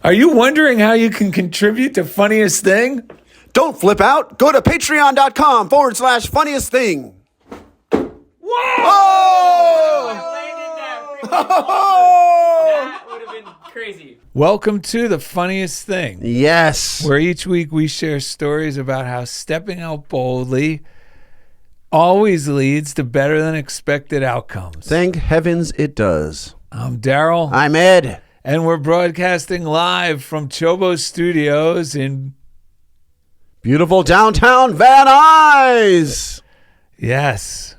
Are you wondering how you can contribute to Funniest Thing? Don't flip out. Go to patreon.com/funniest thing. Whoa! Oh! That would have been crazy. Welcome to The Funniest Thing, Yes. where each week we share stories about how stepping out boldly always leads to better than expected outcomes. Thank heavens it does. I'm Darrell. I'm Ed. And we're broadcasting live from CHOBO Studios in... Beautiful downtown Van Nuys. Yes.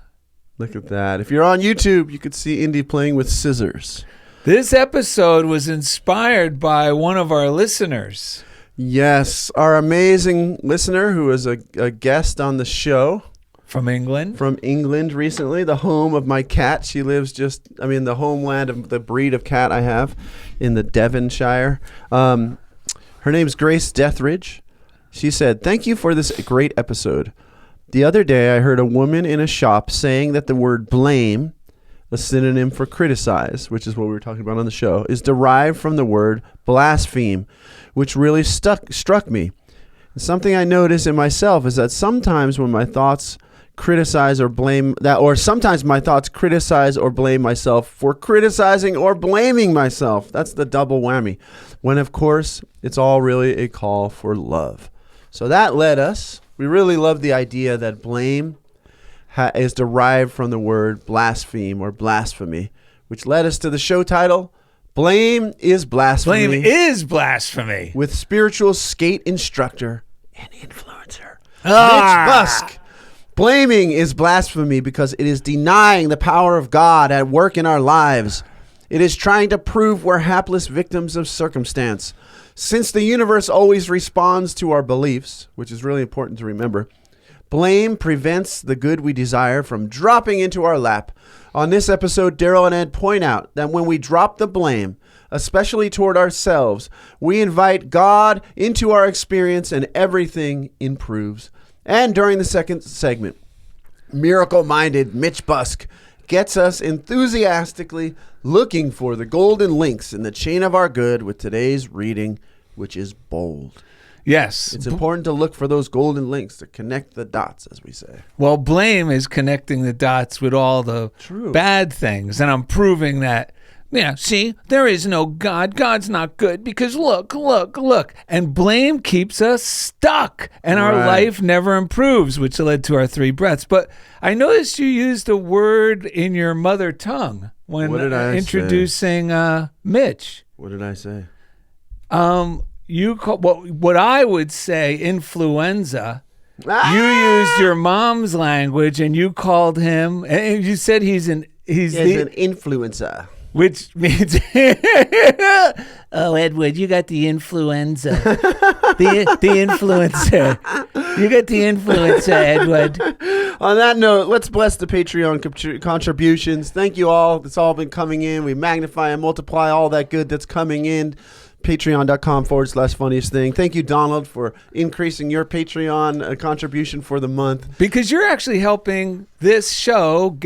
Look at that. If you're on YouTube, you could see Indy playing with scissors. This episode was inspired by one of our listeners. Yes, our amazing listener who is a guest on the show. From England? From England recently, the home of my cat. She lives the homeland of the breed of cat I have in the Devonshire. Her name's Grace Deathridge. She said, "Thank you for this great episode. The other day I heard a woman in a shop saying that the word blame, a synonym for criticize, which is what we were talking about on the show, is derived from the word blaspheme, which really struck me. And something I notice in myself is that sometimes when my thoughts criticize or blame that, or sometimes my thoughts criticize or blame myself for criticizing or blaming myself. That's the double whammy. When, of course, it's all really a call for love." So that led us. We really love the idea that blame is derived from the word blaspheme or blasphemy, which led us to the show title, Blame is Blasphemy. Blame is Blasphemy. With spiritual skate instructor and influencer, Mitch Busk. Blaming is blasphemy because it is denying the power of God at work in our lives. It is trying to prove we're hapless victims of circumstance. Since the universe always responds to our beliefs, which is really important to remember, blame prevents the good we desire from dropping into our lap. On this episode, Darrell and Ed point out that when we drop the blame, especially toward ourselves, we invite God into our experience and everything improves. And during the second segment, miracle-minded Mitch Busk gets us enthusiastically looking for the golden links in the chain of our good with today's reading, which is bold. Yes. It's important to look for those golden links to connect the dots, as we say. Well, blame is connecting the dots with all the bad things. And I'm proving that, see, there is no God. God's not good because look. And blame keeps us stuck and our life never improves, which led to our three breaths. But I noticed you used a word in your mother tongue when introducing Mitch. What did I say? You call what I would say influenza. You used your mom's language and you called him, and you said he's an influencer. Which means, oh, Edward, you got the influenza. the influencer. You got the influencer, Edward. On that note, let's bless the Patreon contributions. Thank you all. It's all been coming in. We magnify and multiply all that good that's coming in. Patreon.com/funniest thing. Thank you, Donald, for increasing your Patreon contribution for the month. Because you're actually helping this show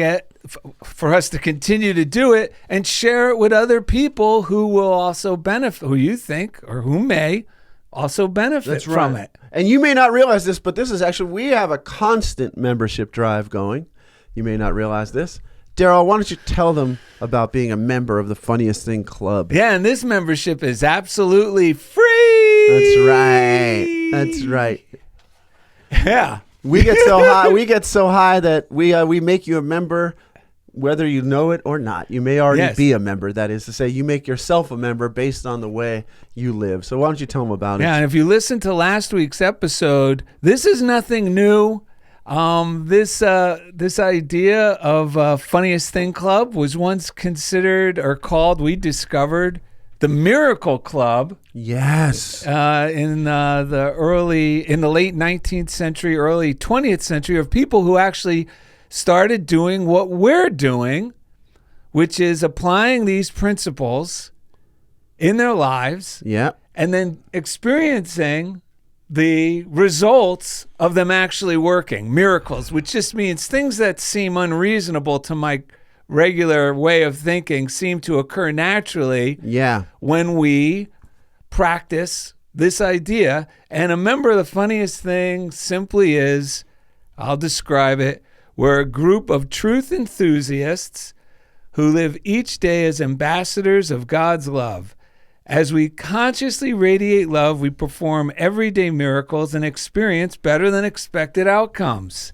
for us to continue to do it and share it with other people who will also benefit, who you think or who may also benefit from it. And you may not realize this, but this is actually, we have a constant membership drive going. You may not realize this. Darrell, why don't you tell them about being a member of the Funniest Thing Club? Yeah, and this membership is absolutely free. That's right. Yeah. We get so high that we make you a member whether you know it or not. You may already be a member. That is to say, you make yourself a member based on the way you live. So why don't you tell them about it? Yeah, and if you listen to last week's episode, this is nothing new. This idea of Funniest Thing Club was once considered or called, we discovered, the Miracle Club. Yes. In the late 19th century, early 20th century, of people who actually started doing what we're doing, which is applying these principles in their lives. Yeah. And then experiencing the results of them actually working, miracles, which just means things that seem unreasonable to my regular way of thinking seem to occur naturally when we practice this idea. And remember, the funniest thing simply is, I'll describe it, we're a group of truth enthusiasts who live each day as ambassadors of God's love. As we consciously radiate love, we perform everyday miracles and experience better than expected outcomes.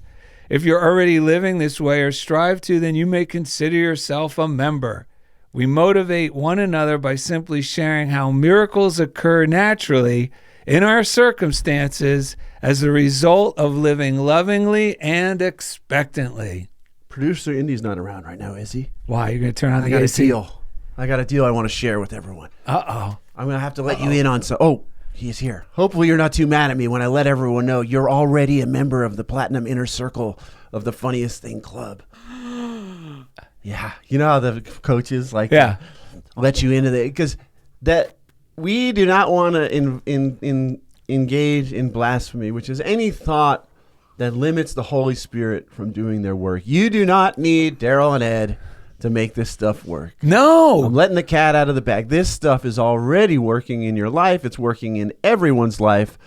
If you're already living this way or strive to, then you may consider yourself a member. We motivate one another by simply sharing how miracles occur naturally in our circumstances as a result of living lovingly and expectantly. Producer Indy's not around right now, is he? Why? You're going to turn on the I got AC? a deal. I got a deal I want to share with everyone. Uh-oh. I'm going to have to let you in on some. Oh, he's here. Hopefully you're not too mad at me when I let everyone know you're already a member of the Platinum Inner Circle of the Funniest Thing Club. Yeah. You know how the coaches let you into the, because that we do not want to engage in blasphemy, which is any thought that limits the Holy Spirit from doing their work. You do not need Darrell and Ed to make this stuff work. No. I'm letting the cat out of the bag. This stuff is already working in your life. It's working in everyone's life.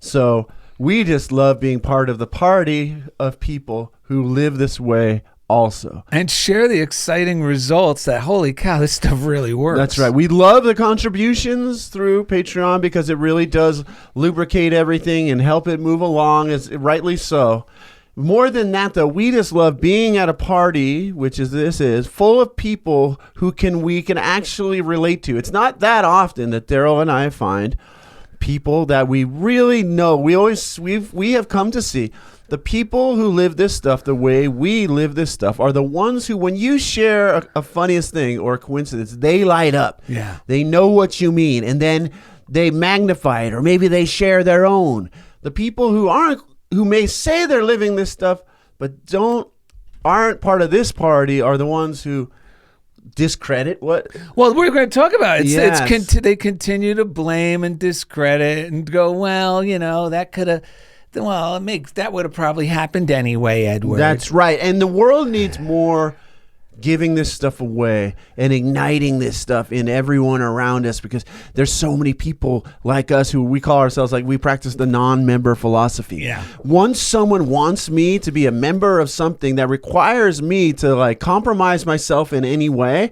So we just love being part of the party of people who live this way also. And share the exciting results that, holy cow, this stuff really works. That's right. We love the contributions through Patreon because it really does lubricate everything and help it move along, as rightly so. More than that, though, we just love being at a party, which is this is, full of people who we can actually relate to. It's not that often that Darrell and I find people that we really know. We have come to see the people who live this stuff the way we live this stuff are the ones who, when you share a funniest thing or a coincidence, they light up. Yeah. They know what you mean, and then they magnify it, or maybe they share their own. The people who may say they're living this stuff but aren't part of this party are the ones who discredit what. Well, we're going to talk about it. Yes. They continue to blame and discredit and go, well, that could have. Well, that would have probably happened anyway, Edward. That's right. And the world needs more giving this stuff away and igniting this stuff in everyone around us, because there's so many people like us who we call ourselves, like, we practice the non-member philosophy. Yeah. Once someone wants me to be a member of something that requires me to compromise myself in any way,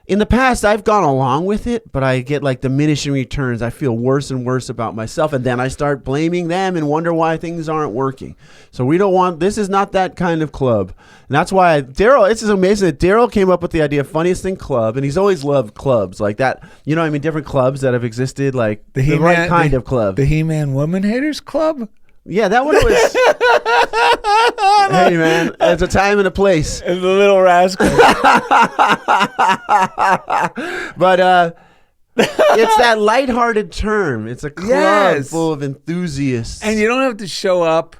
in the past, I've gone along with it, but I get diminishing returns. I feel worse and worse about myself, and then I start blaming them and wonder why things aren't working. So this is not that kind of club. And that's why Darrell, it's just amazing that Darrell came up with the idea of Funniest Thing Club, and he's always loved clubs like that. Different clubs that have existed, the right kind of club. The He-Man Woman Haters Club? Yeah, that one was. Hey, man, there's a time and a place. And the Little Rascal. But it's that lighthearted term. It's a club full of enthusiasts, and you don't have to show up.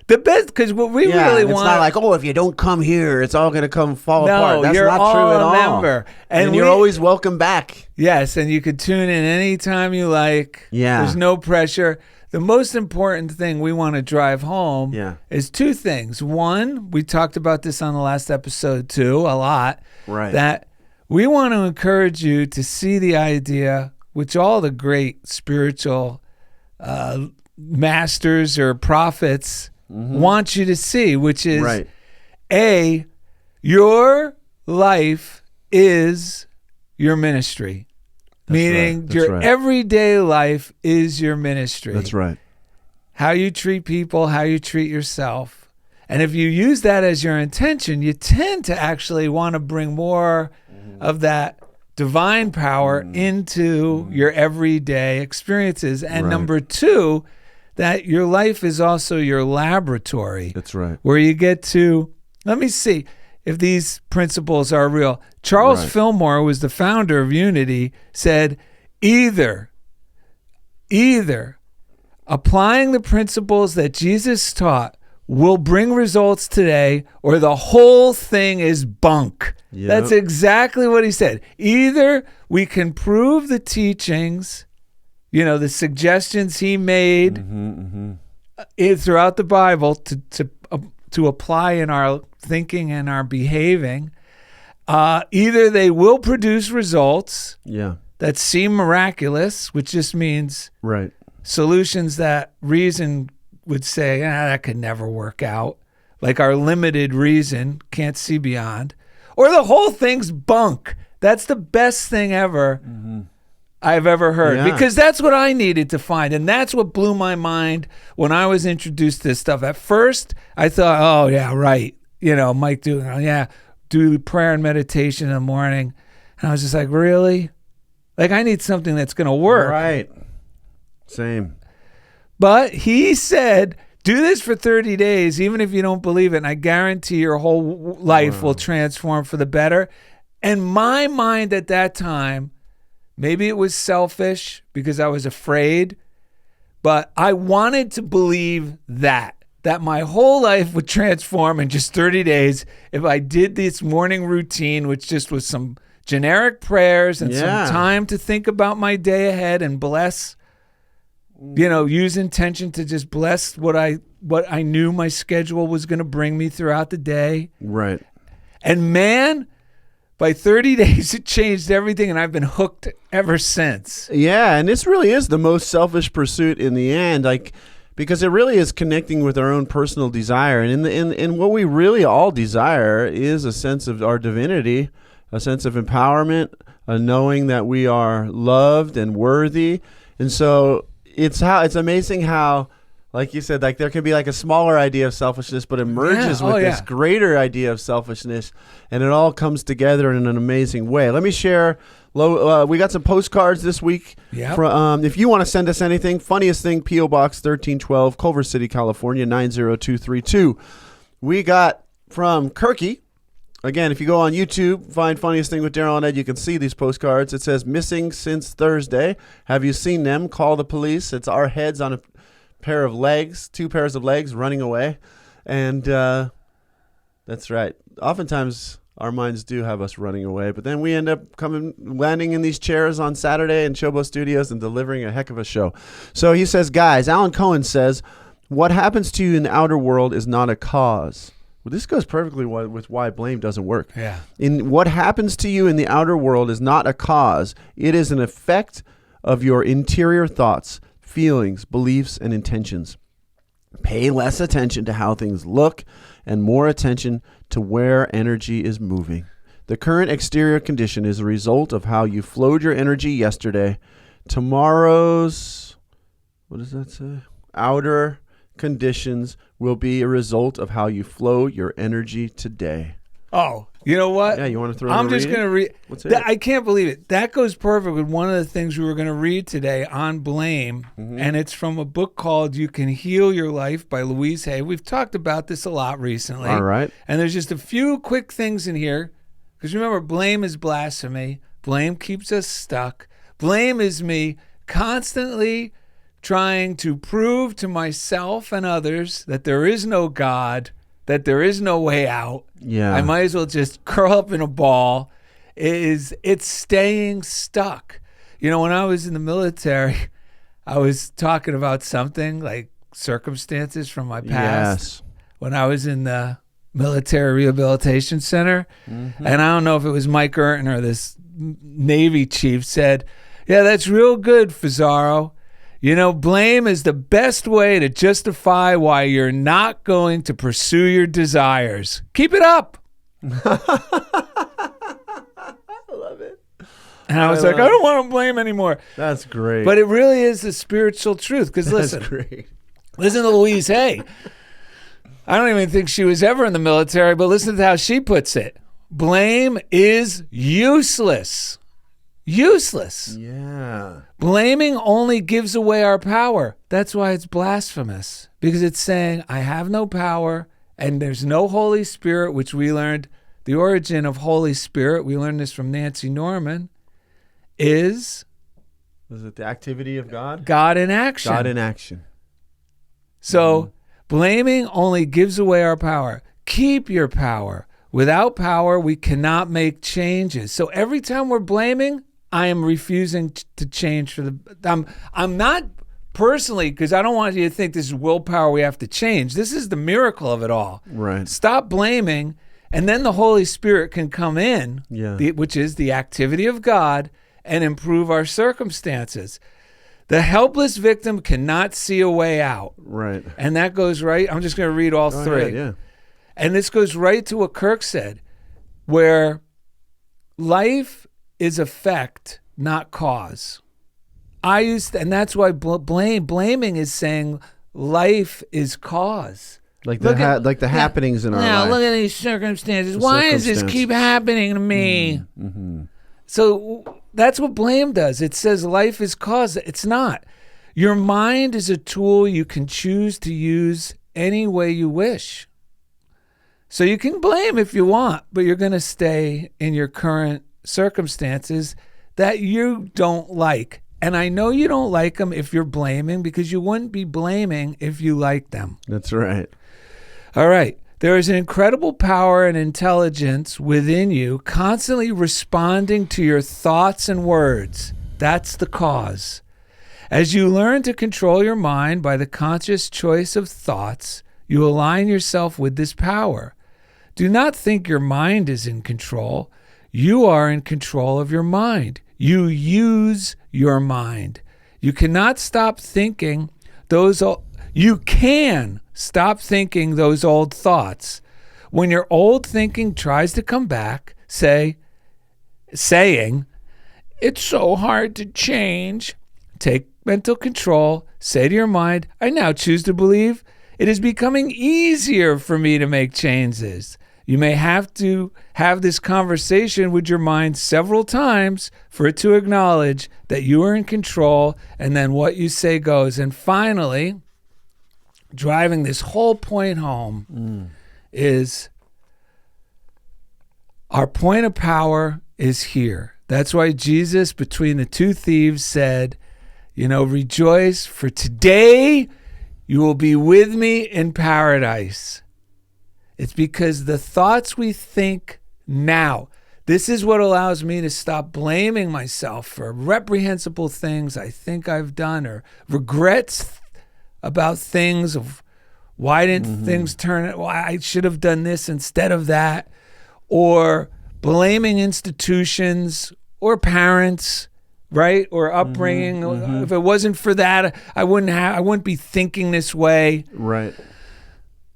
The best, because what we really want. It's not like, if you don't come here, it's all going to fall apart. That's you're not true at all. Member. And you're always welcome back. Yes, and you could tune in anytime you like. Yeah. There's no pressure. The most important thing we want to drive home is two things. One, we talked about this on the last episode too, a lot. Right. That we want to encourage you to see the idea, which all the great spiritual masters or prophets want you to see, which is your life is your ministry. Meaning your everyday life is your ministry. That's right. How you treat people, how you treat yourself. And if you use that as your intention, you tend to actually want to bring more of that divine power into your everyday experiences. And number two, that your life is also your laboratory. That's right. Where you get to, let me see if these principles are real. Charles Fillmore was the founder of Unity, said either applying the principles that Jesus taught will bring results today, or the whole thing is bunk. Yep. That's exactly what he said. Either we can prove the teachings, the suggestions he made throughout the Bible to apply in our thinking and our behaving. Either they will produce results, that seem miraculous, which just means Right. solutions that reason would say, that could never work out. Like our limited reason can't see beyond. Or the whole thing's bunk. That's the best thing ever I've ever heard. Yeah. Because that's what I needed to find. And that's what blew my mind when I was introduced to this stuff. At first, I thought, oh, yeah, right. Mike do prayer and meditation in the morning. And I was just like, really? Like, I need something that's going to work. Right. Same. But he said, do this for 30 days, even if you don't believe it, and I guarantee your whole life will transform for the better. And my mind at that time, maybe it was selfish because I was afraid, but I wanted to believe that my whole life would transform in just 30 days if I did this morning routine, which just was some generic prayers and some time to think about my day ahead and bless, use intention to just bless what I knew my schedule was going to bring me throughout the day. Right. And man, by 30 days, it changed everything, and I've been hooked ever since. Yeah, and this really is the most selfish pursuit in the end, because it really is connecting with our own personal desire. And in what we really all desire is a sense of our divinity, a sense of empowerment, a knowing that we are loved and worthy. And so it's amazing how, like you said, like there can be like a smaller idea of selfishness, but it merges with this greater idea of selfishness, and it all comes together in an amazing way. Let me share. We got some postcards this week. Yeah. If you want to send us anything, funniest thing, P.O. Box 1312, Culver City, California 90232. We got from Kirky. Again, if you go on YouTube, find Funniest Thing with Darrell and Ed, you can see these postcards. It says, missing since Thursday. Have you seen them? Call the police. It's our heads on a pair of legs, 2 pairs of legs running away. And that's right. Oftentimes, our minds do have us running away, but then we end up landing in these chairs on Saturday in CHOBO Studios and delivering a heck of a show. So he says, guys, Alan Cohen says, what happens to you in the outer world is not a cause. Well, this goes perfectly with why blame doesn't work. Yeah. In what happens to you in the outer world is not a cause. It is an effect of your interior thoughts, feelings, beliefs, and intentions. Pay less attention to how things look and more attention to where energy is moving. The current exterior condition is a result of how you flowed your energy yesterday. Tomorrow's, what does that say? Outer conditions will be a result of how you flow your energy today. Oh, you know what? Yeah, you want to throw I'm just going to read. What's it? I can't believe it. That goes perfect with one of the things we were going to read today on blame, and it's from a book called You Can Heal Your Life by Nuys. We've talked about this a lot recently. All right. And there's just a few quick things in here, because remember, blame is blasphemy. Blame keeps us stuck. Blame is me constantly trying to prove to myself and others that there is no God, that there is no way out. Yeah. I might as well just curl up in a ball. It's staying stuck. When I was in the military, I was talking about something like circumstances from my past. Yes. When I was in the military rehabilitation center, and I don't know if it was Mike Urton or this Navy chief said, yeah, that's real good, Fazaro. Blame is the best way to justify why you're not going to pursue your desires. Keep it up. I love it. And I was like, I don't want to blame anymore. That's great. But it really is the spiritual truth. Because listen, listen to Nuys. I don't even think she was ever in the military, but listen to how she puts it. Blame is useless. Useless. Yeah. Blaming only gives away our power. That's why it's blasphemous, because it's saying I have no power and there's no Holy Spirit, which we learned the origin of Holy Spirit. We learned this from Nancy Norman. Was it the activity of God? God in action. God in action. So blaming only gives away our power. Keep your power. Without power, we cannot make changes. So every time we're blaming, I am refusing to change for the. I'm not personally, because I don't want you to think this is willpower we have to change. This is the miracle of it all. Right. Stop blaming, and then the Holy Spirit can come in, which is the activity of God, and improve our circumstances. The helpless victim cannot see a way out. Right. And that goes right. I'm just going to read all three. Ahead, yeah. And this goes right to what Kirk said, where life is effect, not cause. And that's why blaming is saying life is cause. Like the happenings in our life. Look at these circumstances. Why does this keep happening to me? Mm-hmm. So that's what blame does. It says life is cause. It's not. Your mind is a tool you can choose to use any way you wish. So you can blame if you want, but you're going to stay in your current circumstances that you don't like. And I know you don't like them if you're blaming, because you wouldn't be blaming if you liked them. That's right. All right. There is an incredible power and intelligence within you, constantly responding to your thoughts and words. That's the cause. As you learn to control your mind by the conscious choice of thoughts, you align yourself with this power. Do not think your mind is in control. You are in control of your mind. You use your mind. You cannot stop thinking those. You can stop thinking those old thoughts. When your old thinking tries to come back, saying, "It's so hard to change," take mental control. Say to your mind, "I now choose to believe it is becoming easier for me to make changes." You may have to have this conversation with your mind several times for it to acknowledge that you are in control, and then what you say goes. And finally, driving this whole point home is our point of power is here. That's why Jesus, between the two thieves, said, rejoice, for today you will be with me in paradise. It's because the thoughts we think now, this is what allows me to stop blaming myself for reprehensible things I think I've done, or regrets about things of why didn't things turn out, why I should have done this instead of that, or blaming institutions or parents, right? Or upbringing. If it wasn't for that, I wouldn't be thinking this way. Right.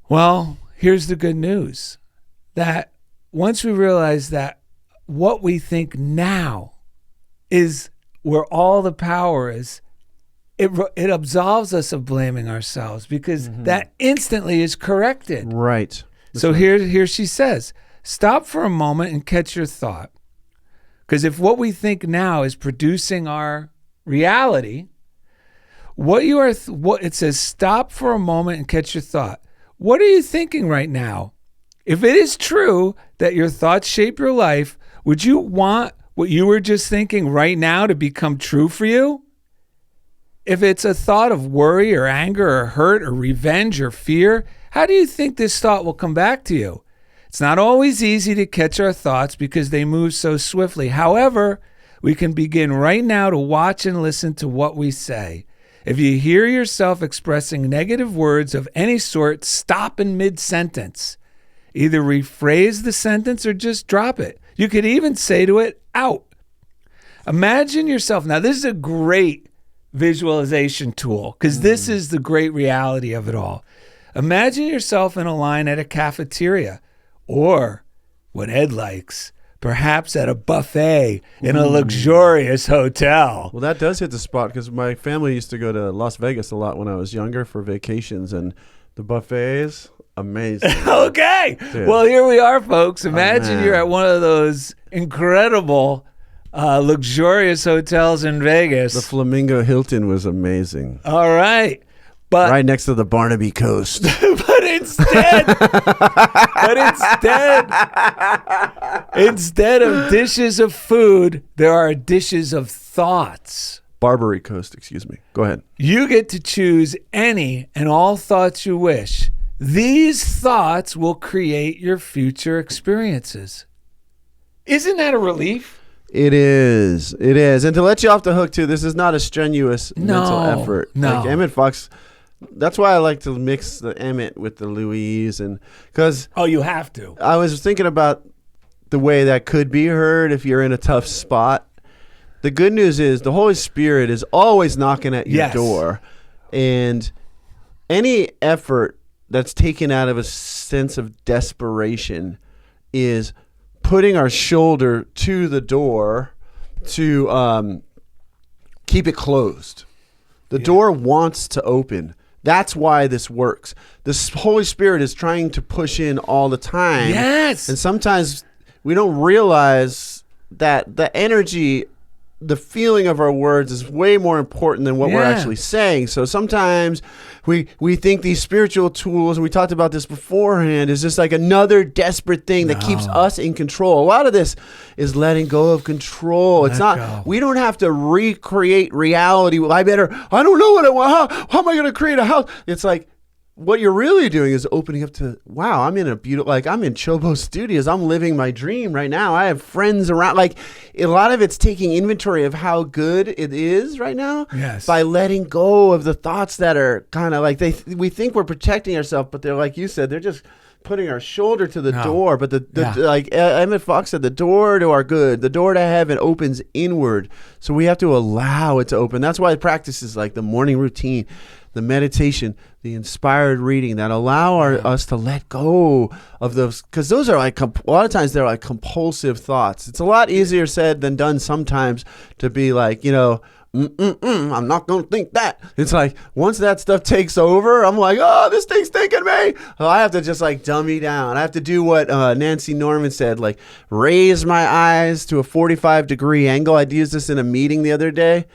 Well, here's the good news, that once we realize that what we think now is where all the power is, it absolves us of blaming ourselves, because that instantly is corrected. Right. So here she says, stop for a moment and catch your thought. Because if what we think now is producing our reality, it says stop for a moment and catch your thought. What are you thinking right now? If it is true that your thoughts shape your life, would you want what you were just thinking right now to become true for you? If it's a thought of worry or anger or hurt or revenge or fear, how do you think this thought will come back to you? It's not always easy to catch our thoughts because they move so swiftly. However, we can begin right now to watch and listen to what we say. If you hear yourself expressing negative words of any sort, stop in mid-sentence. Either rephrase the sentence or just drop it. You could even say to it, out. Imagine yourself. Now, this is a great visualization tool, because this is the great reality of it all. Imagine yourself in a line at a cafeteria, or what Ed likes, perhaps at a buffet in a luxurious hotel. Well, that does hit the spot, because my family used to go to Las Vegas a lot when I was younger for vacations, and the buffets, amazing. Okay. Dude. Well, here we are, folks. Imagine you're at one of those incredible luxurious hotels in Vegas. The Flamingo Hilton was amazing. All right. But right next to the Barnaby Coast. Instead of dishes of food, there are dishes of thoughts. Barbary Coast, excuse me. Go ahead. You get to choose any and all thoughts you wish. These thoughts will create your future experiences. Isn't that a relief? It is. It is. And to let you off the hook, too, this is not a strenuous mental effort. No. Like Emmett Fox, that's why I like to mix the Emmett with the Louise. Because you have to. I was thinking about the way that could be heard if you're in a tough spot. The good news is the Holy Spirit is always knocking at your door. And any effort that's taken out of a sense of desperation is putting our shoulder to the door to keep it closed. The door wants to open. That's why this works. The Holy Spirit is trying to push in all the time. Yes. And sometimes we don't realize that the energy, the feeling of our words is way more important than what we're actually saying. So sometimes we think these spiritual tools, and we talked about this beforehand, is just like another desperate thing that keeps us in control. A lot of this is letting go of control. We don't have to recreate reality. Well, I don't know what I want. How am I going to create a house? It's like, what you're really doing is opening up to, wow, I'm in a beautiful, like I'm in CHOBO Studios. I'm living my dream right now. I have friends around. Like a lot of it's taking inventory of how good it is right now by letting go of the thoughts that are kind of like we think we're protecting ourselves, but they're like you said, they're just putting our shoulder to the door. But like Emmett Fox said, the door to our good, the door to heaven opens inward. So we have to allow it to open. That's why practices like the morning routine, the meditation, the inspired reading that allow us to let go of those, because those are like a lot of times they're like compulsive thoughts. It's a lot easier said than done sometimes to be like, I'm not going to think that. It's like once that stuff takes over, I'm like, oh, this thing's thinking me. So I have to just like dummy down. I have to do what Nancy Norman said, like raise my eyes to a 45-degree angle. I used this in a meeting the other day.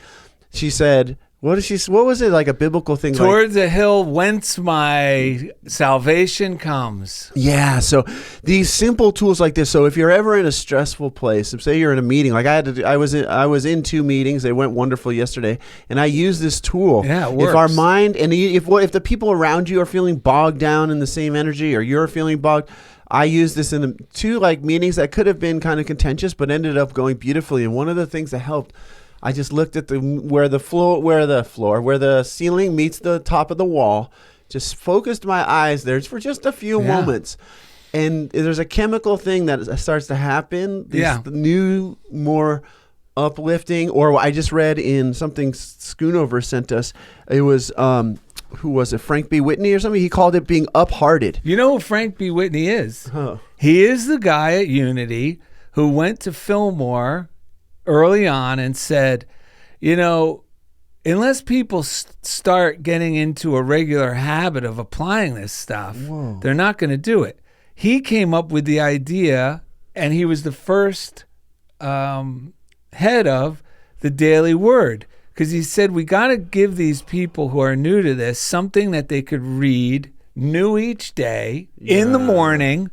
She said, what was it, like a biblical thing? Towards the hill whence my salvation comes. Yeah, so these simple tools like this. So if you're ever in a stressful place, say you're in a meeting, like I was in 2 meetings. They went wonderful yesterday, and I use this tool. Yeah, it works. If our mind and if the people around you are feeling bogged down in the same energy, or you're feeling bogged, I use this in 2 like meetings that could have been kind of contentious, but ended up going beautifully. And one of the things that helped, I just looked at where the ceiling meets the top of the wall, just focused my eyes there for just a few moments. And there's a chemical thing that starts to happen. This new, more uplifting, or I just read in something Schoonover sent us. It was, who was it? Frank B. Whitney or something? He called it being uphearted. You know who Frank B. Whitney is? Huh. He is the guy at Unity who went to Fillmore early on and said, unless people start getting into a regular habit of applying this stuff, they're not going to do it. He came up with the idea, and he was the first head of the Daily Word, because he said, we got to give these people who are new to this something that they could read new each day in the morning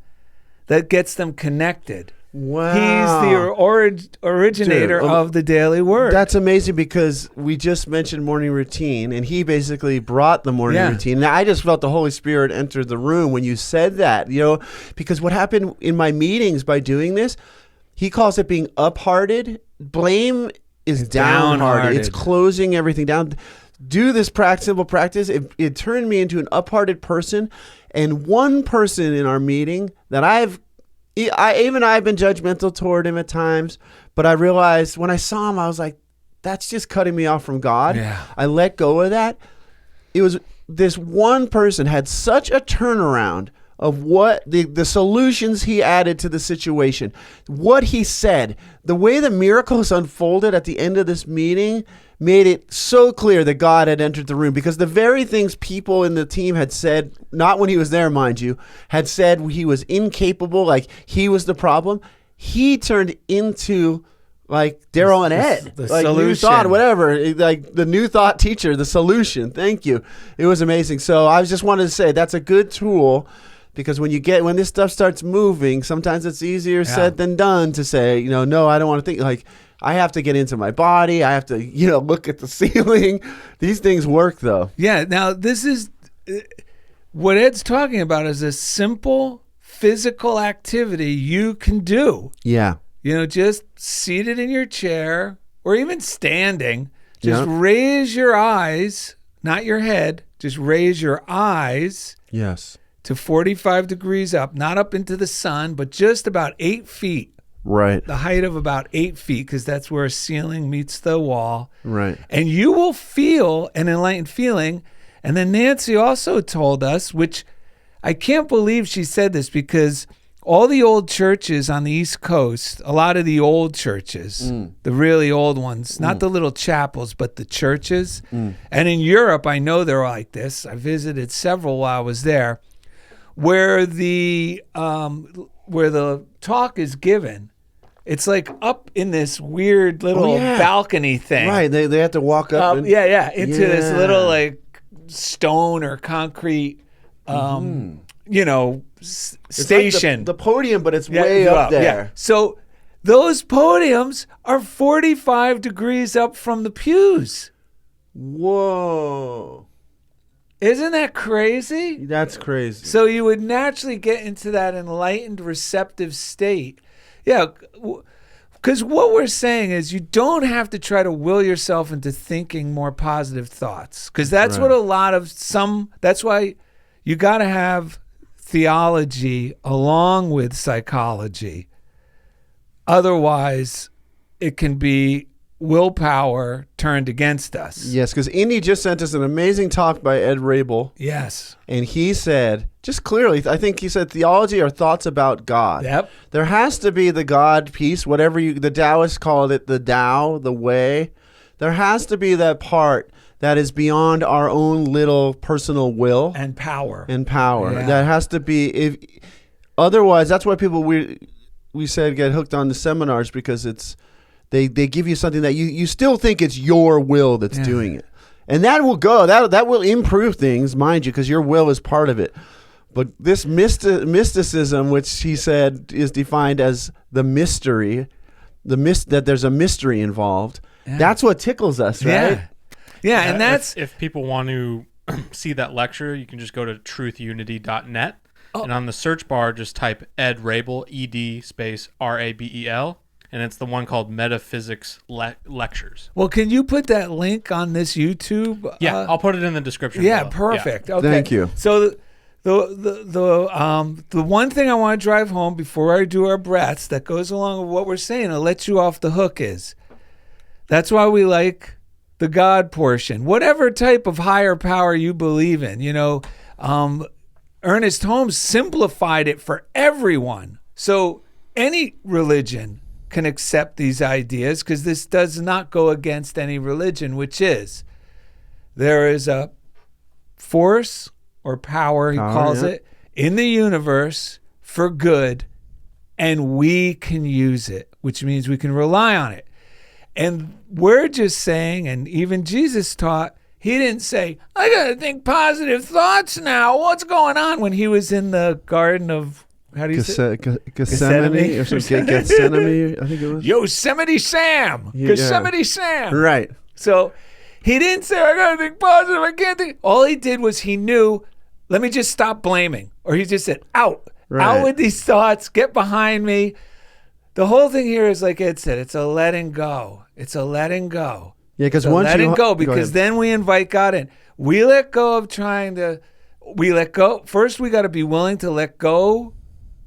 that gets them connected. Wow. He's the originator of the Daily Word. That's amazing, because we just mentioned morning routine, and he basically brought the morning routine. And I just felt the Holy Spirit enter the room when you said that, because what happened in my meetings by doing this, he calls it being uphearted. Blame is downhearted. It's closing everything down. Do this simple practice. It turned me into an uphearted person. And one person in our meeting that I've been judgmental toward him at times, but I realized when I saw him, I was like, that's just cutting me off from God. Yeah. I let go of that. It was this one person had such a turnaround of what the solutions he added to the situation, what he said, the way the miracles unfolded at the end of this meeting made it so clear that God had entered the room, because the very things people in the team had said, not when he was there, mind you, had said he was incapable, like he was the problem. He turned into like Darrell and Ed, the like solution. New Thought, whatever, like the New Thought teacher, the solution. Thank you. It was amazing. So I just wanted to say that's a good tool, because when this stuff starts moving, sometimes it's easier said than done to say, no, I don't want to think. Like, I have to get into my body. I have to, look at the ceiling. These things work, though. Yeah. Now, this is what Ed's talking about, is a simple physical activity you can do. Yeah. Just seated in your chair or even standing. Just raise your eyes, not your head. Just raise your eyes. Yes. To 45 degrees up, not up into the sun, but just about 8 feet Right. The height of about 8 feet, because that's where a ceiling meets the wall. Right. And you will feel an enlightened feeling. And then Nancy also told us, which I can't believe she said this, because all the old churches on the East Coast, a lot of the old churches, the really old ones, not the little chapels, but the churches. And in Europe, I know they're like this. I visited several while I was there, where the talk is given. It's like up in this weird little balcony thing. Right. They have to walk up. Into this little like stone or concrete, station. Like the podium, but it's way up there. Yeah. So those podiums are 45 degrees up from the pews. Whoa. Isn't that crazy? That's crazy. So you would naturally get into that enlightened, receptive state. Yeah, because what we're saying is you don't have to try to will yourself into thinking more positive thoughts, because that's what that's why you got to have theology along with psychology. Otherwise, it can be willpower turned against us. Yes, because Indy just sent us an amazing talk by Ed Rabel. Yes. And he said, just clearly, I think he said theology are thoughts about God. Yep. There has to be the God piece, the Taoists called it the Tao, the way. There has to be that part that is beyond our own little personal will. And power. Yeah. That has to be, otherwise, that's why people, we said, get hooked on the seminars, because they give you something that you still think it's your will that's doing it. And that will go. That will improve things, mind you, because your will is part of it. But this mysticism, which he said is defined as the mystery, that there's a mystery involved, that's what tickles us, right? Yeah, and that's... If people want to see that lecture, you can just go to truthunity.net. And on the search bar, just type Ed Rabel, ED space RABEL. And it's the one called Metaphysics Lectures. Well, can you put that link on this YouTube? Yeah, I'll put it in the description. Yeah, below. perfect. Yeah. Okay. Thank you. So the one thing I want to drive home before I do our breaths that goes along with what we're saying to let you off the hook is, that's why we like the God portion. Whatever type of higher power you believe in, Ernest Holmes simplified it for everyone. So any religion can accept these ideas, because this does not go against any religion, which is there is a force or power, he calls it, in the universe for good, and we can use it, which means we can rely on it. And we're just saying, and even Jesus taught, he didn't say, I got to think positive thoughts now. What's going on? When he was in the Garden of, how do you say it? Gethsemane or something. Gethsemane, I think it was. Yosemite Sam. Yosemite Sam. Right. So he didn't say, I got to think positive. I can't think. All he did was he knew, let me just stop blaming. Or he just said, out. Right. Out with these thoughts. Get behind me. The whole thing here is, like Ed said, it's a letting go. It's a letting go. Yeah, because once let it go, because then we invite God in. We let go of First, we got to be willing to let go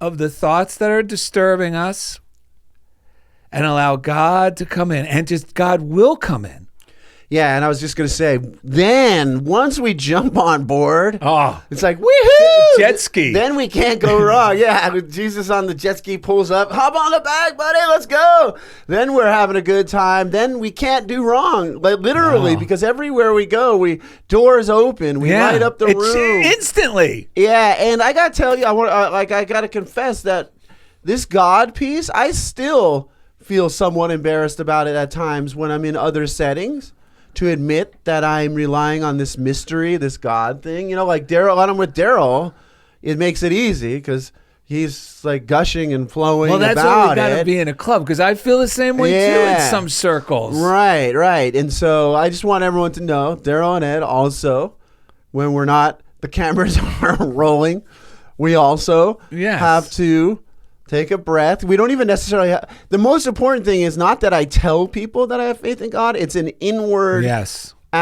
of the thoughts that are disturbing us and allow God to come in. And just God will come in. Yeah, and I was just going to say, then once we jump on board, it's like, woohoo! Jet ski. Then we can't go wrong. Yeah, Jesus on the jet ski pulls up, hop on the back, buddy, let's go. Then we're having a good time. Then we can't do wrong, like literally, because everywhere we go, doors open, we light up the room instantly. Yeah, and I got to tell you, I got to confess that this God piece, I still feel somewhat embarrassed about it at times when I'm in other settings, to admit that I'm relying on this mystery, this God thing. Like Darrell, when I'm with Darrell, it makes it easy because he's like gushing and flowing about it. Well, that's why we got to be in a club, because I feel the same way too in some circles. Right. And so I just want everyone to know, Darrell and Ed also, when the cameras are rolling, we also have to take a breath. We don't even necessarily the most important thing is not that I tell people that I have faith in God. It's an inward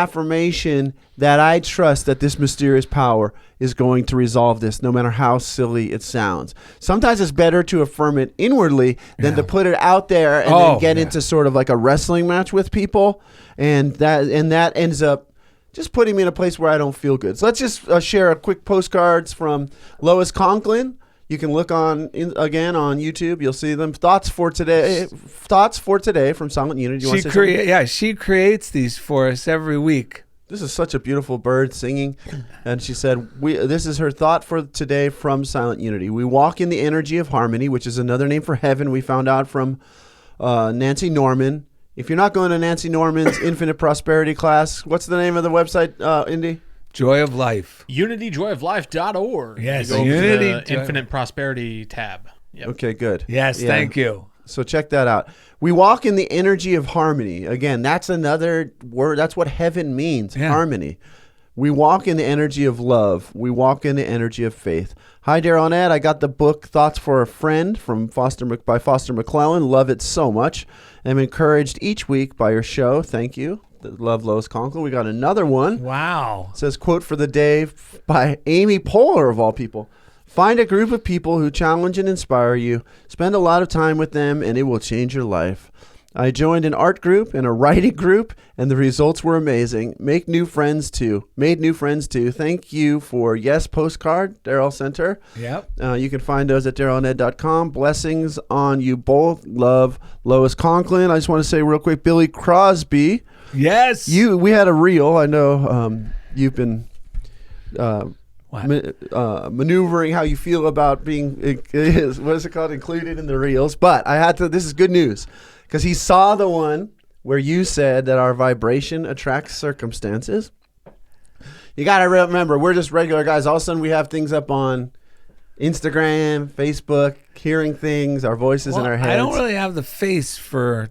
affirmation that I trust that this mysterious power is going to resolve this, no matter how silly it sounds. Sometimes it's better to affirm it inwardly than to put it out there and then get into sort of like a wrestling match with people, and that ends up just putting me in a place where I don't feel good. So let's just share a quick postcards from Lois Conklin. You can look again on YouTube. You'll see them. Thoughts for today from Silent Unity. She creates these for us every week. This is such a beautiful bird singing. And she said, this is her thought for today from Silent Unity. We walk in the energy of harmony, which is another name for heaven. We found out from Nancy Norman. If you're not going to Nancy Norman's Infinite Prosperity class, what's the name of the website, Indy? Joy of Life. UnityJoyOfLife.org. Yes, you go Unity to the Infinite Prosperity tab. Yep. Okay, good. Yes, thank you. So check that out. We walk in the energy of harmony. Again, that's another word. That's what heaven means, harmony. We walk in the energy of love. We walk in the energy of faith. Hi, Darrell and Ed. I got the book Thoughts for a Friend by Foster McClellan. Love it so much. I'm encouraged each week by your show. Thank you. Love Lois Conklin. We got another one. Wow. It says, quote for the day by Amy Poehler, of all people. Find a group of people who challenge and inspire you. Spend a lot of time with them, and it will change your life. I joined an art group and a writing group, and the results were amazing. Made new friends too. Thank you for postcard, Darrell Center. Yep. You can find those at darrellanded.com. Blessings on you both. Love, Lois Conklin. I just want to say real quick, Billy Crosby. Yes. We had a reel. I know you've been maneuvering how you feel about being included in the reels. But I had to. This is good news because he saw the one where you said that our vibration attracts circumstances. You got to remember, we're just regular guys. All of a sudden, we have things up on Instagram, Facebook, hearing things, our voices in our heads. I don't really have the face for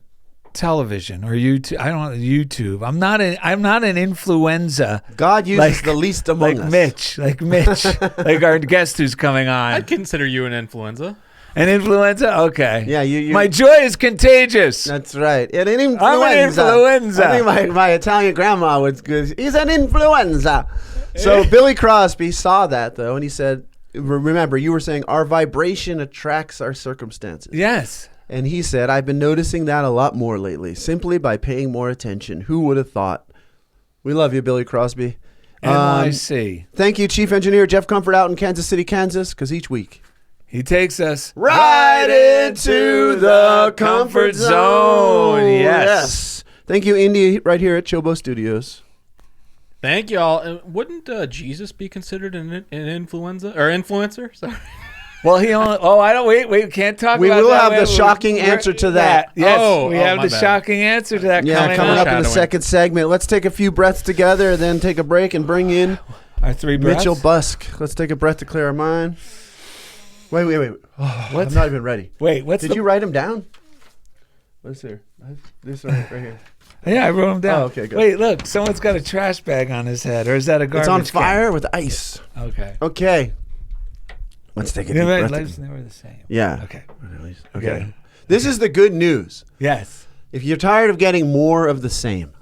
television or YouTube. I don't have YouTube. I'm not an influenza. God uses the least among us. Like Mitch, like our guest who's coming on. I'd consider you an influenza. An influenza? Okay. Yeah, you. My joy is contagious. That's right. An influenza. I'm an influenza. I think my Italian grandma was good. He's an influenza. So Billy Crosby saw that though, and he said, "Remember, you were saying our vibration attracts our circumstances." Yes. And he said, I've been noticing that a lot more lately, simply by paying more attention. Who would have thought? We love you, Billy Crosby. NYC. Thank you, Chief Engineer Jeff Comfort out in Kansas City, Kansas, because each week he takes us right into the comfort zone. Yes. Thank you, Indy, right here at CHOBO Studios. Thank y'all. Wouldn't Jesus be considered an influenza or influencer? Sorry. Well, he only. Oh, I don't. Wait. Can't talk. We about will that. have the shocking answer to that. Yes, we have my the bad. shocking answer to that. Yeah, coming up in the second segment. Let's take a few breaths together, then take a break and bring in our three breaths. Mitchell Busk. Let's take a breath to clear our mind. Wait. Oh, I'm not even ready. Wait, Did you write them down? What's here? This right here. Yeah, I wrote them down. Oh, okay, good. Wait, look, someone's got a trash bag on his head, or is that a garbage? It's on can? fire with ice. Okay. Let's take a deep breath. Life's never the same. Yeah. Okay. This is the good news. Yes. If you're tired of getting more of the same.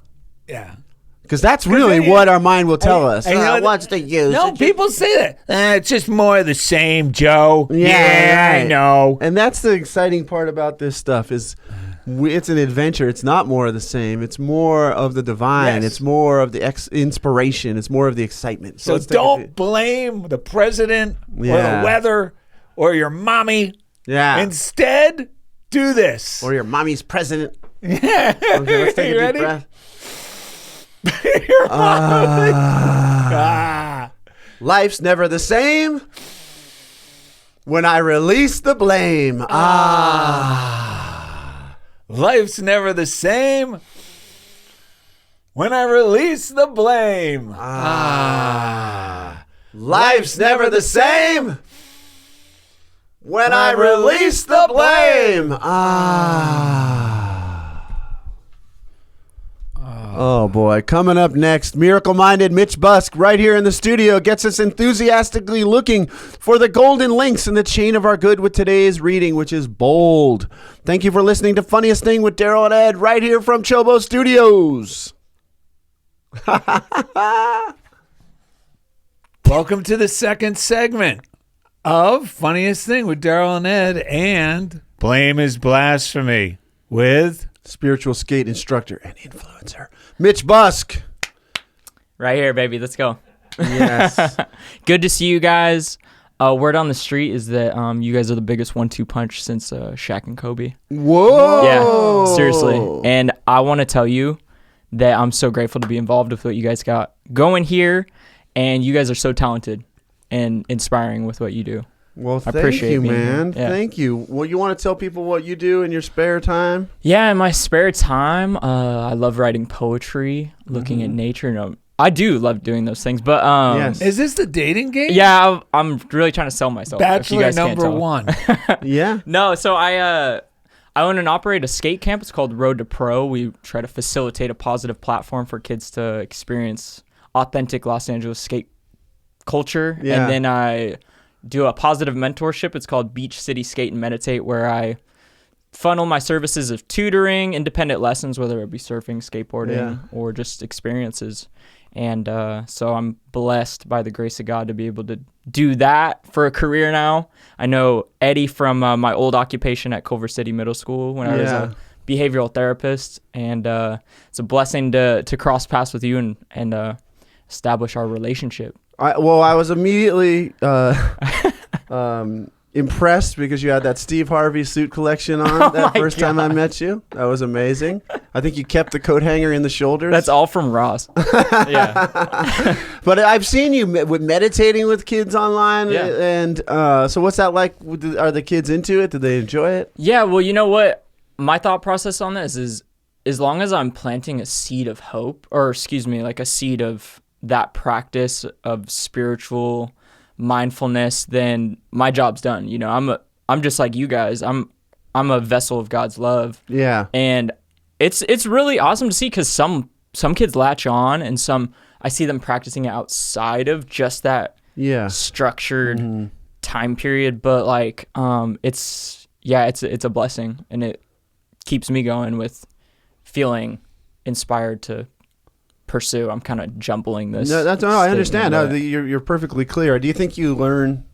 Yeah. Because that's really what our mind will tell us. What's the use? No, people say that. It's just more of the same, Joe. Yeah, I know. And that's the exciting part about this stuff is it's an adventure. It's not more of the same. It's more of the divine. Yes. It's more of the inspiration. It's more of the excitement. So don't blame the president or the weather or your mommy. Yeah. Instead, do this. Or your mommy's president. Yeah. Okay, let's take a ready? deep breath. Your mommy. Life's never the same when I release the blame. Life's never the same when I release the blame. Life's never the same when I release the blame. Oh boy, coming up next, miracle-minded Mitch Busk right here in the studio gets us enthusiastically looking for the golden links in the chain of our good with today's reading, which is bold. Thank you for listening to Funniest Thing with Darrell and Ed right here from CHOBO Studios. Welcome to the second segment of Funniest Thing with Darrell and Ed and Blame is Blasphemy with spiritual skate instructor and influencer, Mitch Busk. Right here, baby. Let's go. Yes. Good to see you guys. Word on the street is that you guys are the biggest 1-2 punch since Shaq and Kobe. Whoa. Yeah, seriously. And I want to tell you that I'm so grateful to be involved with what you guys got going here. And you guys are so talented and inspiring with what you do. Well, I thank appreciate you, being here. man. Yeah. Thank you. Well, you want to tell people what you do in your spare time? Yeah, in my spare time, I love writing poetry, looking at nature. No, I do love doing those things. But Yes. Is this the dating game? yeah, I'm really trying to sell myself. if you Bachelor guys can't number tell. 1. Yeah. No, so I own and operate a skate camp. It's called Road to Pro. We try to facilitate a positive platform for kids to experience authentic Los Angeles skate culture. Yeah. And then I do a positive mentorship. It's called Beach City Skate and Meditate, where I funnel my services of tutoring, independent lessons, whether it be surfing, skateboarding, or just experiences. And so I'm blessed by the grace of God to be able to do that for a career now. I know Eddie from my old occupation at Culver City Middle School when I was a behavioral therapist. And it's a blessing to cross paths with you and establish our relationship. I was immediately impressed because you had that Steve Harvey suit collection on that first time I met you. That was amazing. I think you kept the coat hanger in the shoulders. That's all from Ross. Yeah. But I've seen you meditating with kids online. Yeah. And so what's that like? Are the kids into it? Do they enjoy it? Yeah, well, you know what? My thought process on this is as long as I'm planting a seed of hope, or excuse me, like a seed of that practice of spiritual mindfulness, then my job's done. You know, I'm just like you guys. I'm a vessel of God's love. Yeah. And it's really awesome to see because some kids latch on, and some I see them practicing it outside of just that structured time period. But like it's a blessing, and it keeps me going with feeling inspired to pursue. I'm kind of jumbling this. No, I understand. No, you're perfectly clear. Do you think you learn?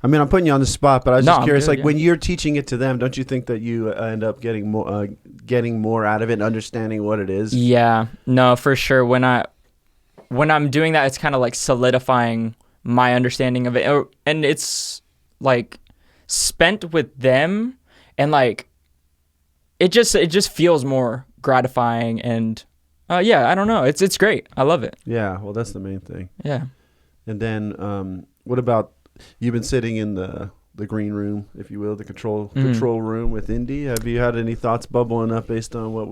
I mean, I'm putting you on the spot, but I was just curious. Good, when you're teaching it to them, don't you think that you end up getting more out of it, and understanding what it is? Yeah, no, for sure. When I'm doing that, it's kind of like solidifying my understanding of it, and it's like spent with them, and like it just feels more gratifying and. I don't know. It's great. I love it. Yeah, well, that's the main thing. Yeah. And then, what about you've been sitting in the green room, if you will, the control room with Indy? Have you had any thoughts bubbling up based on what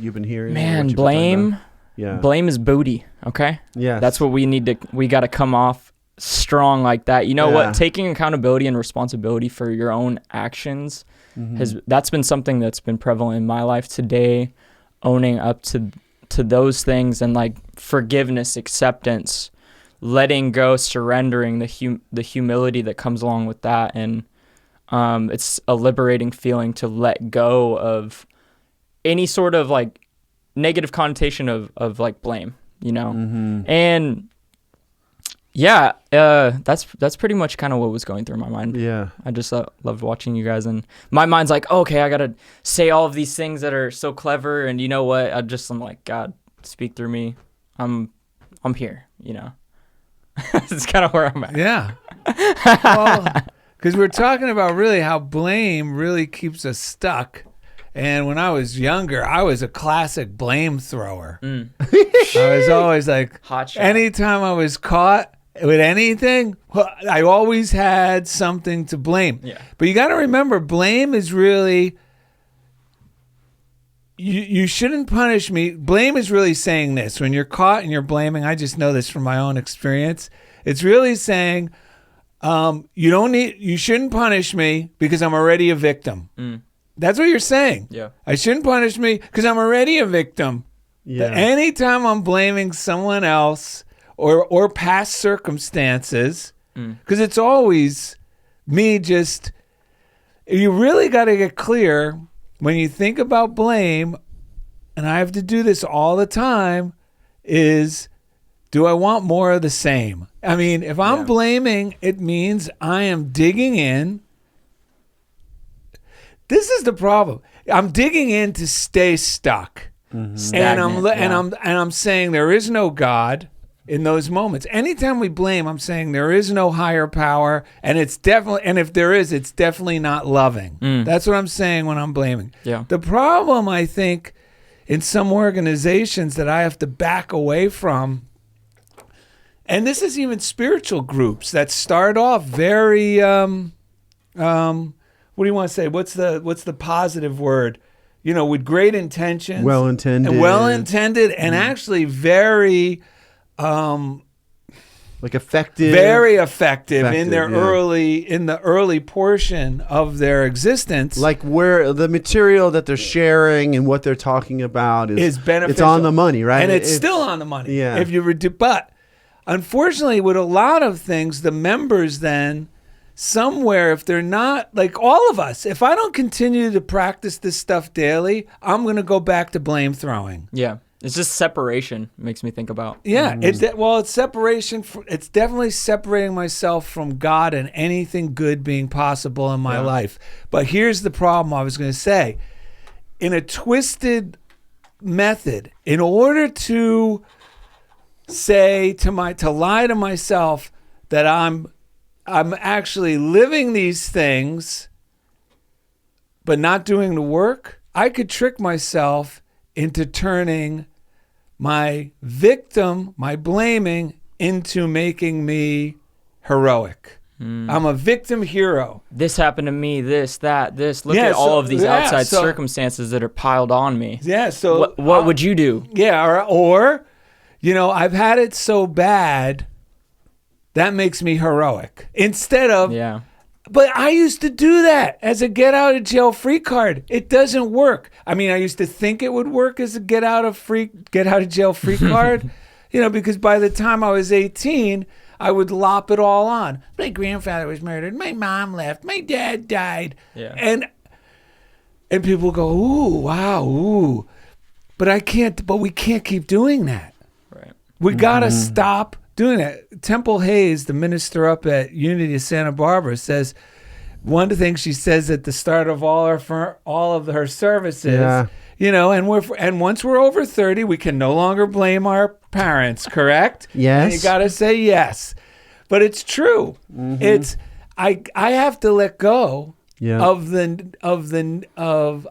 you've been hearing? Man, blame is booty. Okay. Yeah. That's what we got to come off strong like that. You know what? Taking accountability and responsibility for your own actions that's been something that's been prevalent in my life today. Owning up to those things, and like forgiveness, acceptance, letting go, surrendering, the humility that comes along with that. And it's a liberating feeling to let go of any sort of like negative connotation of like blame, you know? And yeah, that's pretty much kind of what was going through my mind. Yeah. I just loved watching you guys, and my mind's like, okay, I gotta say all of these things that are so clever, and you know what? I'm like, God, speak through me. I'm here, you know. It's kind of where I'm at. Yeah. Well, because we're talking about really how blame really keeps us stuck. And when I was younger, I was a classic blame thrower. I was always like, hot shot. Anytime I was caught with anything, I always had something to blame. Yeah. But you got to remember, blame is really, you shouldn't punish me. Blame is really saying this. When you're caught and you're blaming, I just know this from my own experience. It's really saying, you shouldn't punish me because I'm already a victim. That's what you're saying. Yeah. I shouldn't punish me because I'm already a victim. Yeah. Anytime I'm blaming someone else or past circumstances, because it's always me just, you really got to get clear when you think about blame, and I have to do this all the time, is, do I want more of the same? I mean, if I'm blaming, it means I am digging in. This is the problem. I'm digging in to stay stuck. And I'm saying there is no God in those moments. Anytime we blame, I'm saying there is no higher power, and if there is, it's definitely not loving. That's what I'm saying when I'm blaming. Yeah. The problem, I think, in some organizations that I have to back away from, and this is even spiritual groups that start off very what do you want to say? What's the positive word? With great intentions, well-intended, and actually very, effective, very effective in their early portion of their existence. Like where the material that they're sharing and what they're talking about is beneficial. It's on the money, right? And it's still on the money. Yeah. But unfortunately, with a lot of things, the members then. Somewhere, if they're not, like all of us, if I don't continue to practice this stuff daily, I'm going to go back to blame throwing. Yeah. It's just separation, makes me think about. Yeah. It's separation. It's definitely separating myself from God and anything good being possible in my life. But here's the problem I was going to say. In a twisted method, in order to say to lie to myself that I'm actually living these things, but not doing the work, I could trick myself into turning my victim, my blaming, into making me heroic. I'm a victim hero. This happened to me, this. Look at all of these outside circumstances that are piled on me. Yeah, so... What would you do? Yeah, or I've had it so bad... That makes me heroic. Instead of, but I used to do that as a get out of jail free card. It doesn't work. I mean, I used to think it would work as a get out of jail free card, because by the time I was 18, I would lop it all on. My grandfather was murdered. My mom left. My dad died. Yeah. And people go, ooh, wow, ooh. But we can't keep doing that. Right. We got to stop doing it. Temple Hayes, the minister up at Unity of Santa Barbara, says one of the things she says at the start of all of her services, and once we're over 30, we can no longer blame our parents, correct? Yes. And you got to say yes. But it's true. It's I have to let go of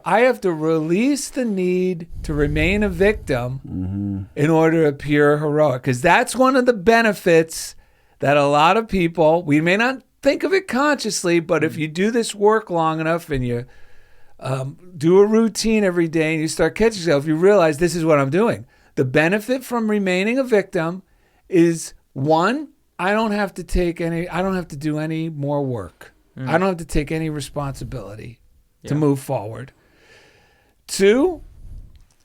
I have to release the need to remain a victim in order to appear heroic, because that's one of the benefits that a lot of people, we may not think of it consciously, but if you do this work long enough and you do a routine every day and you start catching yourself, you realize this is what I'm doing. The benefit from remaining a victim is, one, I don't have to do any more work. I don't have to take any responsibility to move forward. Two,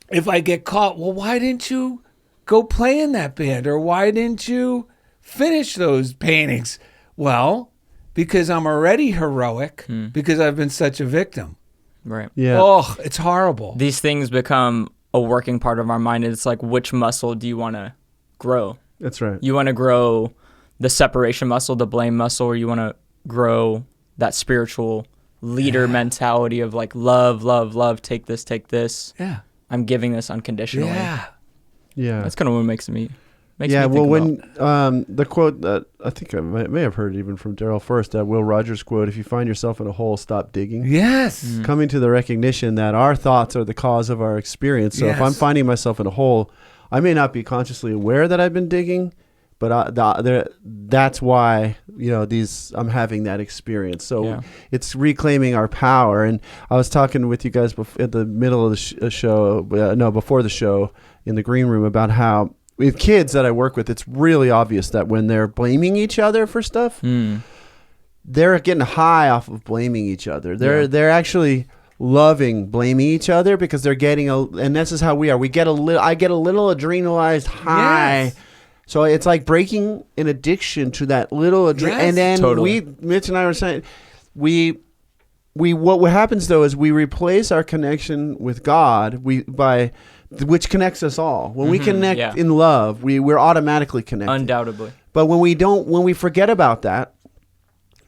if I get caught, well, why didn't you go play in that band? Or why didn't you finish those paintings? Well, because I'm already heroic, because I've been such a victim. Right. Yeah. Oh, it's horrible. These things become a working part of our mind. It's like, which muscle do you want to grow? That's right. You want to grow the separation muscle, the blame muscle, or you want to grow that spiritual leader mentality of like, love, take this. Yeah. I'm giving this unconditionally. Yeah. That's kind of what makes me think when the quote that I think I may have heard even from Darrell first, that Will Rogers quote, if you find yourself in a hole, stop digging. Yes. Coming to the recognition that our thoughts are the cause of our experience. So if I'm finding myself in a hole, I may not be consciously aware that I've been digging, but that's why I'm having that experience. So it's reclaiming our power. And I was talking with you guys at the middle of the show, before the show, in the green room, about how with kids that I work with, it's really obvious that when they're blaming each other for stuff, they're getting high off of blaming each other. They're actually loving blaming each other because they're getting and this is how we are. I get a little adrenalized high. Yes. So it's like breaking an addiction to that little adrenaline. Yes, and then Mitch and I were saying, what happens though is we replace our connection with God by which connects us all. When we connect in love, we're automatically connected. Undoubtedly. But when we forget about that,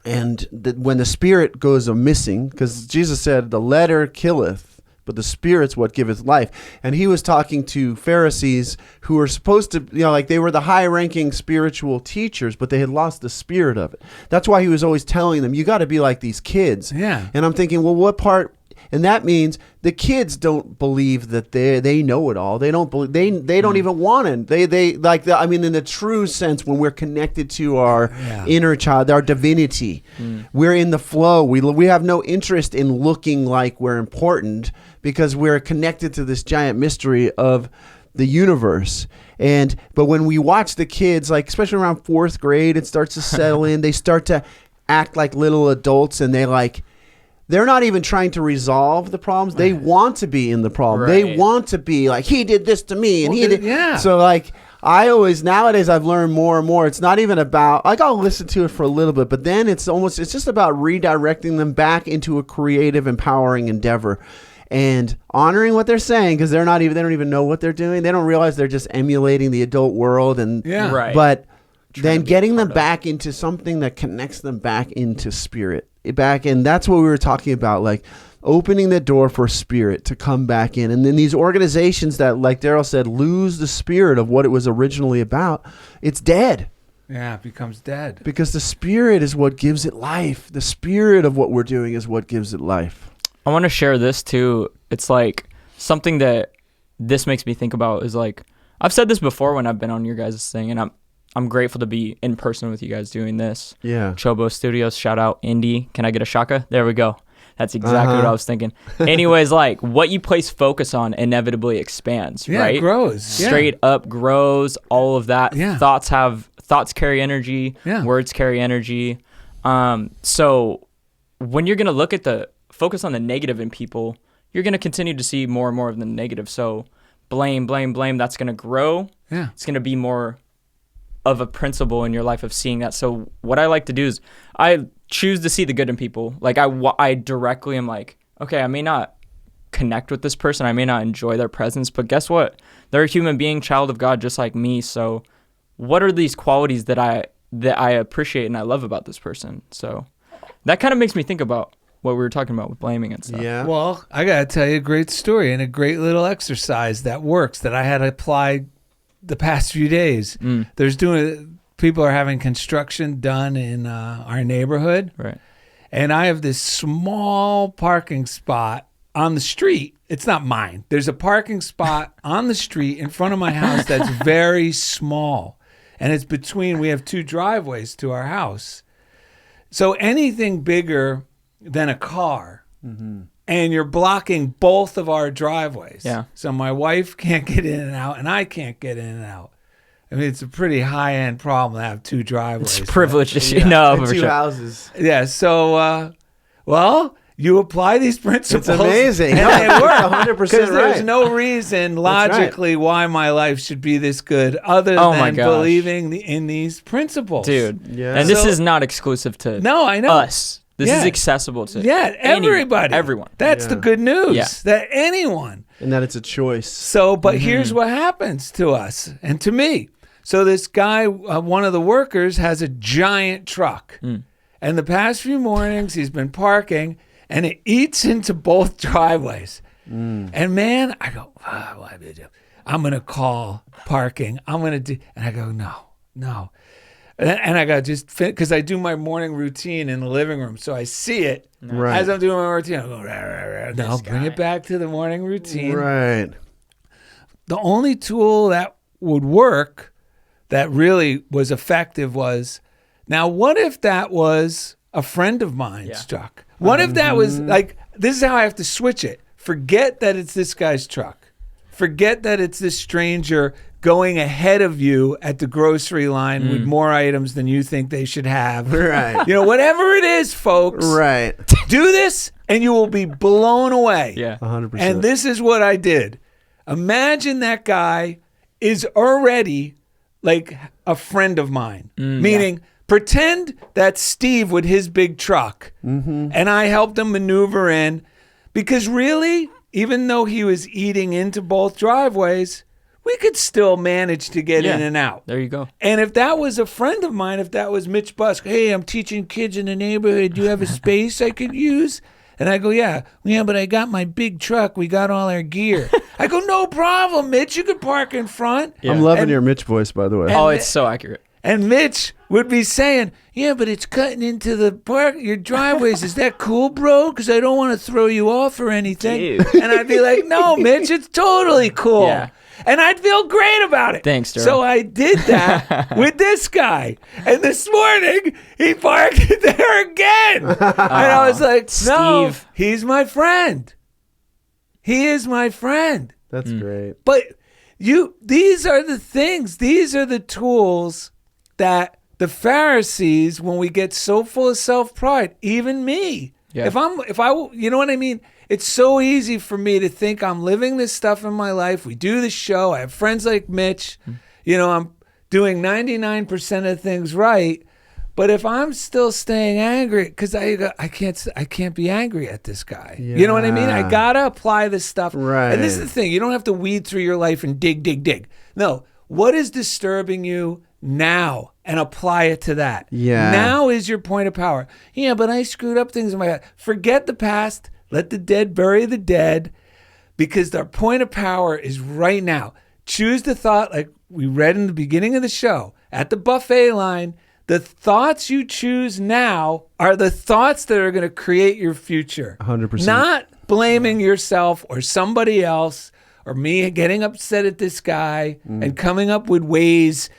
and when the spirit goes missing, because Jesus said, the letter killeth, but the spirit's what giveth life. And he was talking to Pharisees who were supposed to, like they were the high-ranking spiritual teachers, but they had lost the spirit of it. That's why he was always telling them, you got to be like these kids. Yeah. And I'm thinking, well, what part? And that means the kids don't believe that they know it all. They don't believe, they don't even want it. They like the, I mean, in the true sense, when we're connected to our inner child, our divinity, we're in the flow. We have no interest in looking like we're important because we're connected to this giant mystery of the universe. But when we watch the kids, like especially around 4th grade, it starts to settle in. They start to act like little adults, and they're not even trying to resolve the problems. They want to be in the problem. Right. They want to be like, he did this to me, and he did. Yeah. So like, nowadays I've learned more and more. It's not even about, like, I'll listen to it for a little bit, but then it's just about redirecting them back into a creative, empowering endeavor and honoring what they're saying, because they don't even know what they're doing. They don't realize they're just emulating the adult world. But then getting them back into something that connects them back into spirit. And that's what we were talking about, like opening the door for spirit to come back in. And then these organizations that, like Darrell said, lose the spirit of what it was originally about, it's dead. Yeah, it becomes dead. Because the spirit is what gives it life. The spirit of what we're doing is what gives it life. I want to share this too. It's like something that this makes me think about is like, I've said this before when I've been on your guys' thing, and I'm grateful to be in person with you guys doing this. Yeah. CHOBO Studios, shout out Indy. Can I get a shaka? There we go. That's exactly what I was thinking. Anyways, like what you place focus on inevitably expands, right? It grows. Straight up grows, all of that. Yeah. Thoughts carry energy. Yeah. Words carry energy. So when you're going to look at focus on the negative in people, you're going to continue to see more and more of the negative. So blame, that's going to grow. Yeah. It's going to be more of a principle in your life of seeing that. So what I like to do is I choose to see the good in people. Like I directly am like, okay, I may not connect with this person. I may not enjoy their presence, but guess what? They're a human being, child of God, just like me. So what are these qualities that I appreciate and I love about this person? So that kind of makes me think about what we were talking about with blaming and stuff. Yeah. Well, I got to tell you a great story and a great little exercise that works that I had applied the past few days. People are having construction done in our neighborhood. Right. And I have this small parking spot on the street. It's not mine. There's a parking spot on the street in front of my house that's very small. And it's we have 2 driveways to our house. So anything bigger than a car, and you're blocking both of our driveways. Yeah. So my wife can't get in and out, and I can't get in and out. I mean, it's a pretty high-end problem to have 2 driveways. It's privileged. And No, for 2 sure. houses. Yeah, so, you apply these principles. It's amazing. And No, they work. 100% Because there's right. no reason logically why my life should be this good other my than gosh. believing in these principles. Dude. Yeah. And this So- is not exclusive to No, I know. us. This Yeah. is accessible to everybody. everyone. That's the good news. Yeah. That anyone. And that it's a choice. So, but here's what happens to us and to me. So this guy, one of the workers, has a giant truck. And the past few mornings, he's been parking, and it eats into both driveways. And man, I go, what do I do? I'm going to call parking. I'm going to do, and I go, no. And I got just because I do my morning routine in the living room, so I see it as I'm doing my routine. I go, no, bring it back to the morning routine. Right. The only tool that would work, that really was effective, was now. What if that was a friend of mine's truck? What if that was like? This is how I have to switch it. Forget that it's this guy's truck. Forget that it's this stranger going ahead of you at the grocery line with more items than you think they should have. Right. Whatever it is, folks. Right. Do this and you will be blown away. Yeah. 100%. And this is what I did. Imagine that guy is already like a friend of mine. Meaning, pretend that's Steve with his big truck. And I helped him maneuver in. Because really, even though he was eating into both driveways, we could still manage to get in and out. There you go. And if that was a friend of mine, if that was Mitch Busk, hey, I'm teaching kids in the neighborhood. Do you have a space I could use? And I go, yeah, but I got my big truck. We got all our gear. I go, no problem, Mitch. You could park in front. Yeah. I'm loving your Mitch voice, by the way. Oh, it's so accurate. And Mitch would be saying, yeah, but it's cutting into your driveways. Is that cool, bro? Because I don't want to throw you off or anything. Dude. And I'd be like, no, Mitch, it's totally cool. Yeah. And I'd feel great about it. Thanks, Darrell. So I did that with this guy. And this morning, he parked there again. And I was like, no, Steve. he's my friend. He is my friend. That's great. But these are the things, these are the tools that the Pharisees, when we get so full of self-pride, even me, Yeah. if I, you know what I mean? It's so easy for me to think I'm living this stuff in my life. We do the show. I have friends like Mitch. I'm doing 99% of things right. But if I'm still staying angry, because I can't be angry at this guy. Yeah. You know what I mean? I gotta apply this stuff. Right. And this is the thing. You don't have to weed through your life and dig. No. What is disturbing you now? And apply it to that. Yeah. Now is your point of power. Yeah, but I screwed up things in my head. Forget the past. Let the dead bury the dead, because their point of power is right now. Choose the thought, like we read in the beginning of the show, at the buffet line. The thoughts you choose now are the thoughts that are going to create your future. 100%. Not blaming yourself or somebody else or me getting upset at this guy and coming up with ways.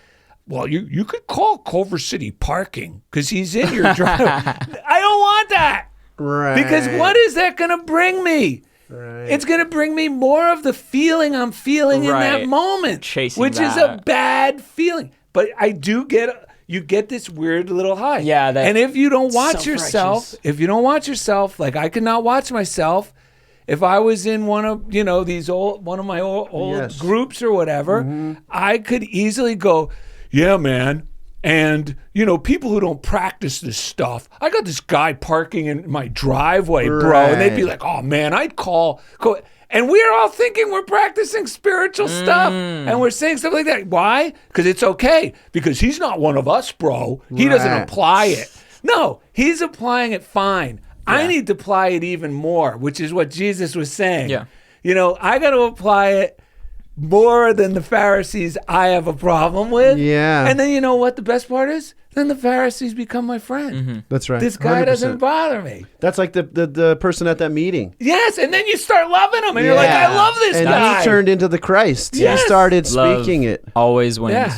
Well, you could call Culver City parking because he's in your driveway. I don't want that. Right. Because what is that going to bring me? Right. It's going to bring me more of the feeling I'm feeling in that Right. moment, Chasing which is a that. bad feeling. But I do you get this weird little high. Yeah, that and if you don't watch self-righteous. yourself, like I could not watch myself. If I was in one of one of my old Yes. groups or whatever, I could easily go, yeah, man. And, people who don't practice this stuff, I got this guy parking in my driveway, bro. And they'd be like, oh, man, I'd call. And we're all thinking we're practicing spiritual stuff. And we're saying stuff like that. Why? Because it's okay. Because he's not one of us, bro. He doesn't Right. apply it. No, he's applying it fine. I need to apply it even more, which is what Jesus was saying. Yeah. I got to apply it more than the Pharisees I have a problem with. Yeah. And then you know what the best part is? Then the Pharisees become my friend. That's right. This guy 100%. doesn't bother me. That's like the person at that meeting. Yes, and then you start loving him, and you're like, I love this and guy. he turned into the Christ. Yes. He started Love speaking it. always wins. Yeah.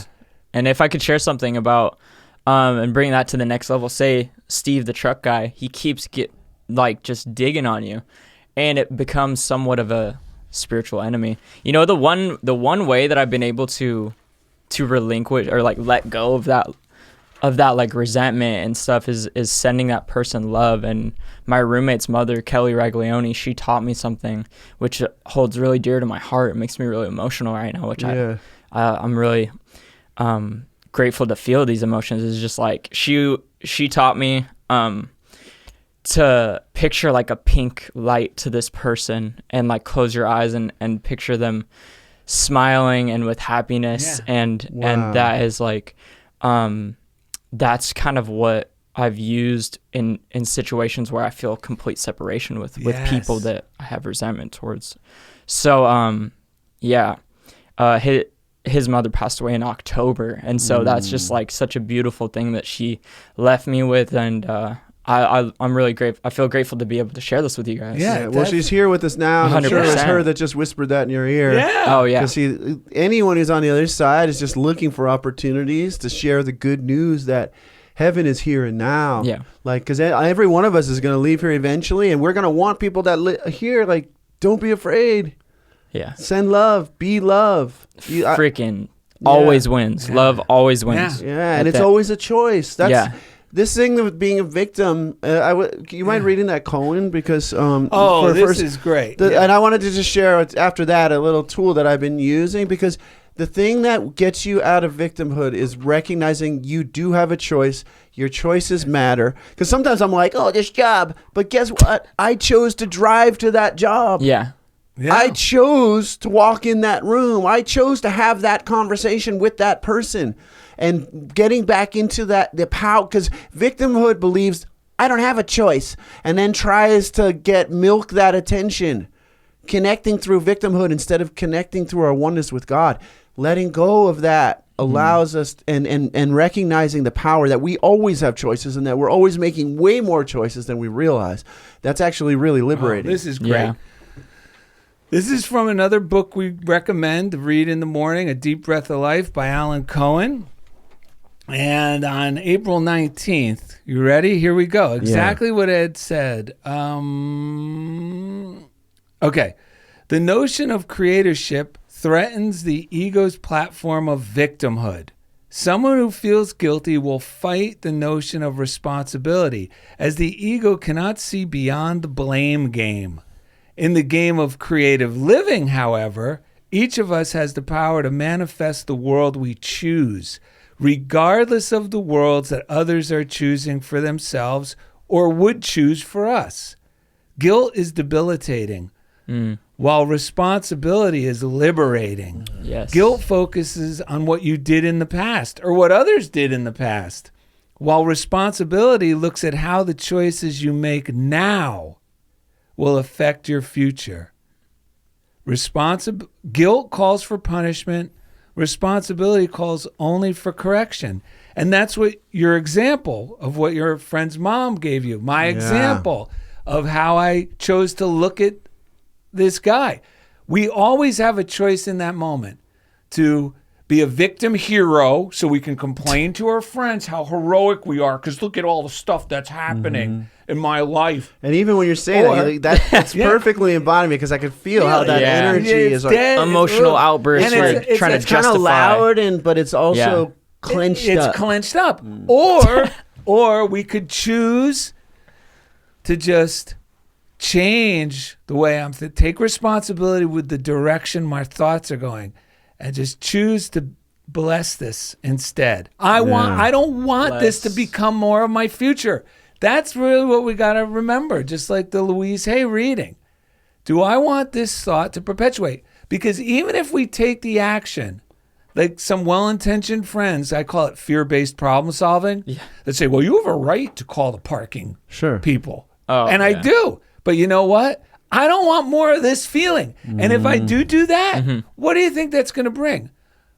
And if I could share something about and bring that to the next level, say Steve the truck guy, he keeps just digging on you, and it becomes somewhat of a spiritual enemy. The one way that I've been able to relinquish or let go of that resentment and stuff is sending that person love. And my roommate's mother, Kelly Raglioni, she taught me something which holds really dear to my heart. It makes me really emotional right now, which I'm really grateful to feel these emotions. Is just like she taught me to picture like a pink light to this person and close your eyes and picture them smiling and with happiness. And that is that's kind of what I've used in situations where I feel complete separation with people that I have resentment towards. So his mother passed away in October, and so that's just such a beautiful thing that she left me with. And I'm really grateful. I feel grateful to be able to share this with you guys. Yeah. Well, she's here with us now. And I'm sure it was 100%. her that just whispered that in your ear. Yeah. Oh yeah. Because anyone who's on the other side is just looking for opportunities to share the good news that heaven is here and now. Yeah. Because every one of us is going to leave here eventually, and we're going to want people that here, don't be afraid. Yeah. Send love. Be love. Freaking always wins. Yeah. Love always wins. Yeah, and it's always a choice. That's this thing of being a victim. You mind reading that Cohen because this is great. And I wanted to just share after that a little tool that I've been using, because the thing that gets you out of victimhood is recognizing you do have a choice. Your choices matter. Because sometimes I'm like, oh, this job, but guess what? I chose to drive to that job. Yeah. Yeah. I chose to walk in that room. I chose to have that conversation with that person. And getting back into the power, because victimhood believes I don't have a choice, and then tries to milk that attention, connecting through victimhood instead of connecting through our oneness with God. Letting go of that allows us, and recognizing the power that we always have choices and that we're always making way more choices than we realize. That's actually really liberating. Oh, this is great. Yeah. This is from another book we recommend to read in the morning, A Deep Breath of Life by Alan Cohen. And on April 19th, you ready? Here we go. Exactly what Ed said. Okay. The notion of creatorship threatens the ego's platform of victimhood. Someone who feels guilty will fight the notion of responsibility, as the ego cannot see beyond the blame game. In the game of creative living, however, each of us has the power to manifest the world we choose, regardless of the worlds that others are choosing for themselves or would choose for us. Guilt is debilitating, while responsibility is liberating. Yes. Guilt focuses on what you did in the past or what others did in the past, while responsibility looks at how the choices you make now will affect your future. Guilt calls for punishment. Responsibility calls only for correction. And that's what your example of what your friend's mom gave you. My example of how I chose to look at this guy. We always have a choice in that moment to be a victim hero so we can complain to our friends how heroic we are because look at all the stuff that's happening in my life. And even when you're saying that's perfectly embodied because I could feel how that energy is like emotional outbursts. And We're trying it's to justify. kind of loud, but it's also clenched up. It's clenched up. Or we could choose to just change the way I'm take responsibility with the direction my thoughts are going and just choose to bless this instead. I don't want this to become more of my future. That's really what we got to remember, just like the Louise Hay reading. Do I want this thought to perpetuate? Because even if we take the action, like some well-intentioned friends, I call it fear-based problem solving, that say, well, you have a right to call the parking people. And I do. But you know what? I don't want more of this feeling. And if I do that, what do you think that's going to bring?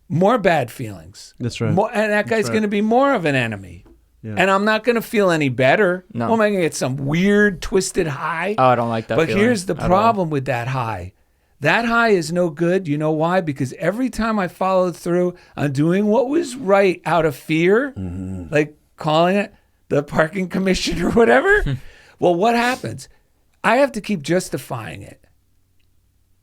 More bad feelings. That's right. And that guy's going to be more of an enemy. Yeah. And I'm not going to feel any better. No. Well, am I going to get some weird, twisted high? Oh, I don't like that But feeling here's the problem with that high. That high is no good. You know why? Because every time I followed through on doing what was right out of fear, like calling it the parking commission or whatever, well, what happens? I have to keep justifying it.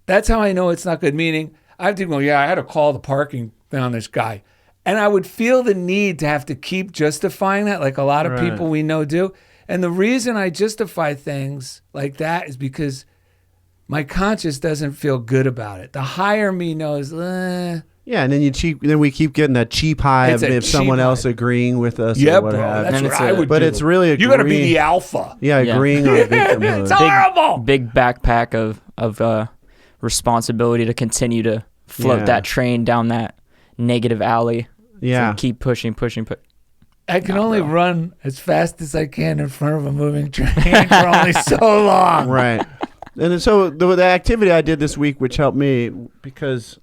That's how I know it's not good. Meaning, I have to go, I had to call the parking thing on this guy. And I would feel the need to have to keep justifying that like a lot of people we know do. And the reason I justify things like that is because my conscience doesn't feel good about it. The higher me knows, yeah, and then we keep getting that cheap high of someone else agreing with us. Yeah, or what bro, have. that's what I would do. But it's really you got to be the alpha. Yeah, agreeing on victimhood. It's horrible. Big backpack of responsibility to continue to float that train down that negative alley. Yeah, so keep pushing. I can only run as fast as I can in front of a moving train for only so long. Right. And so the activity I did this week, which helped me, because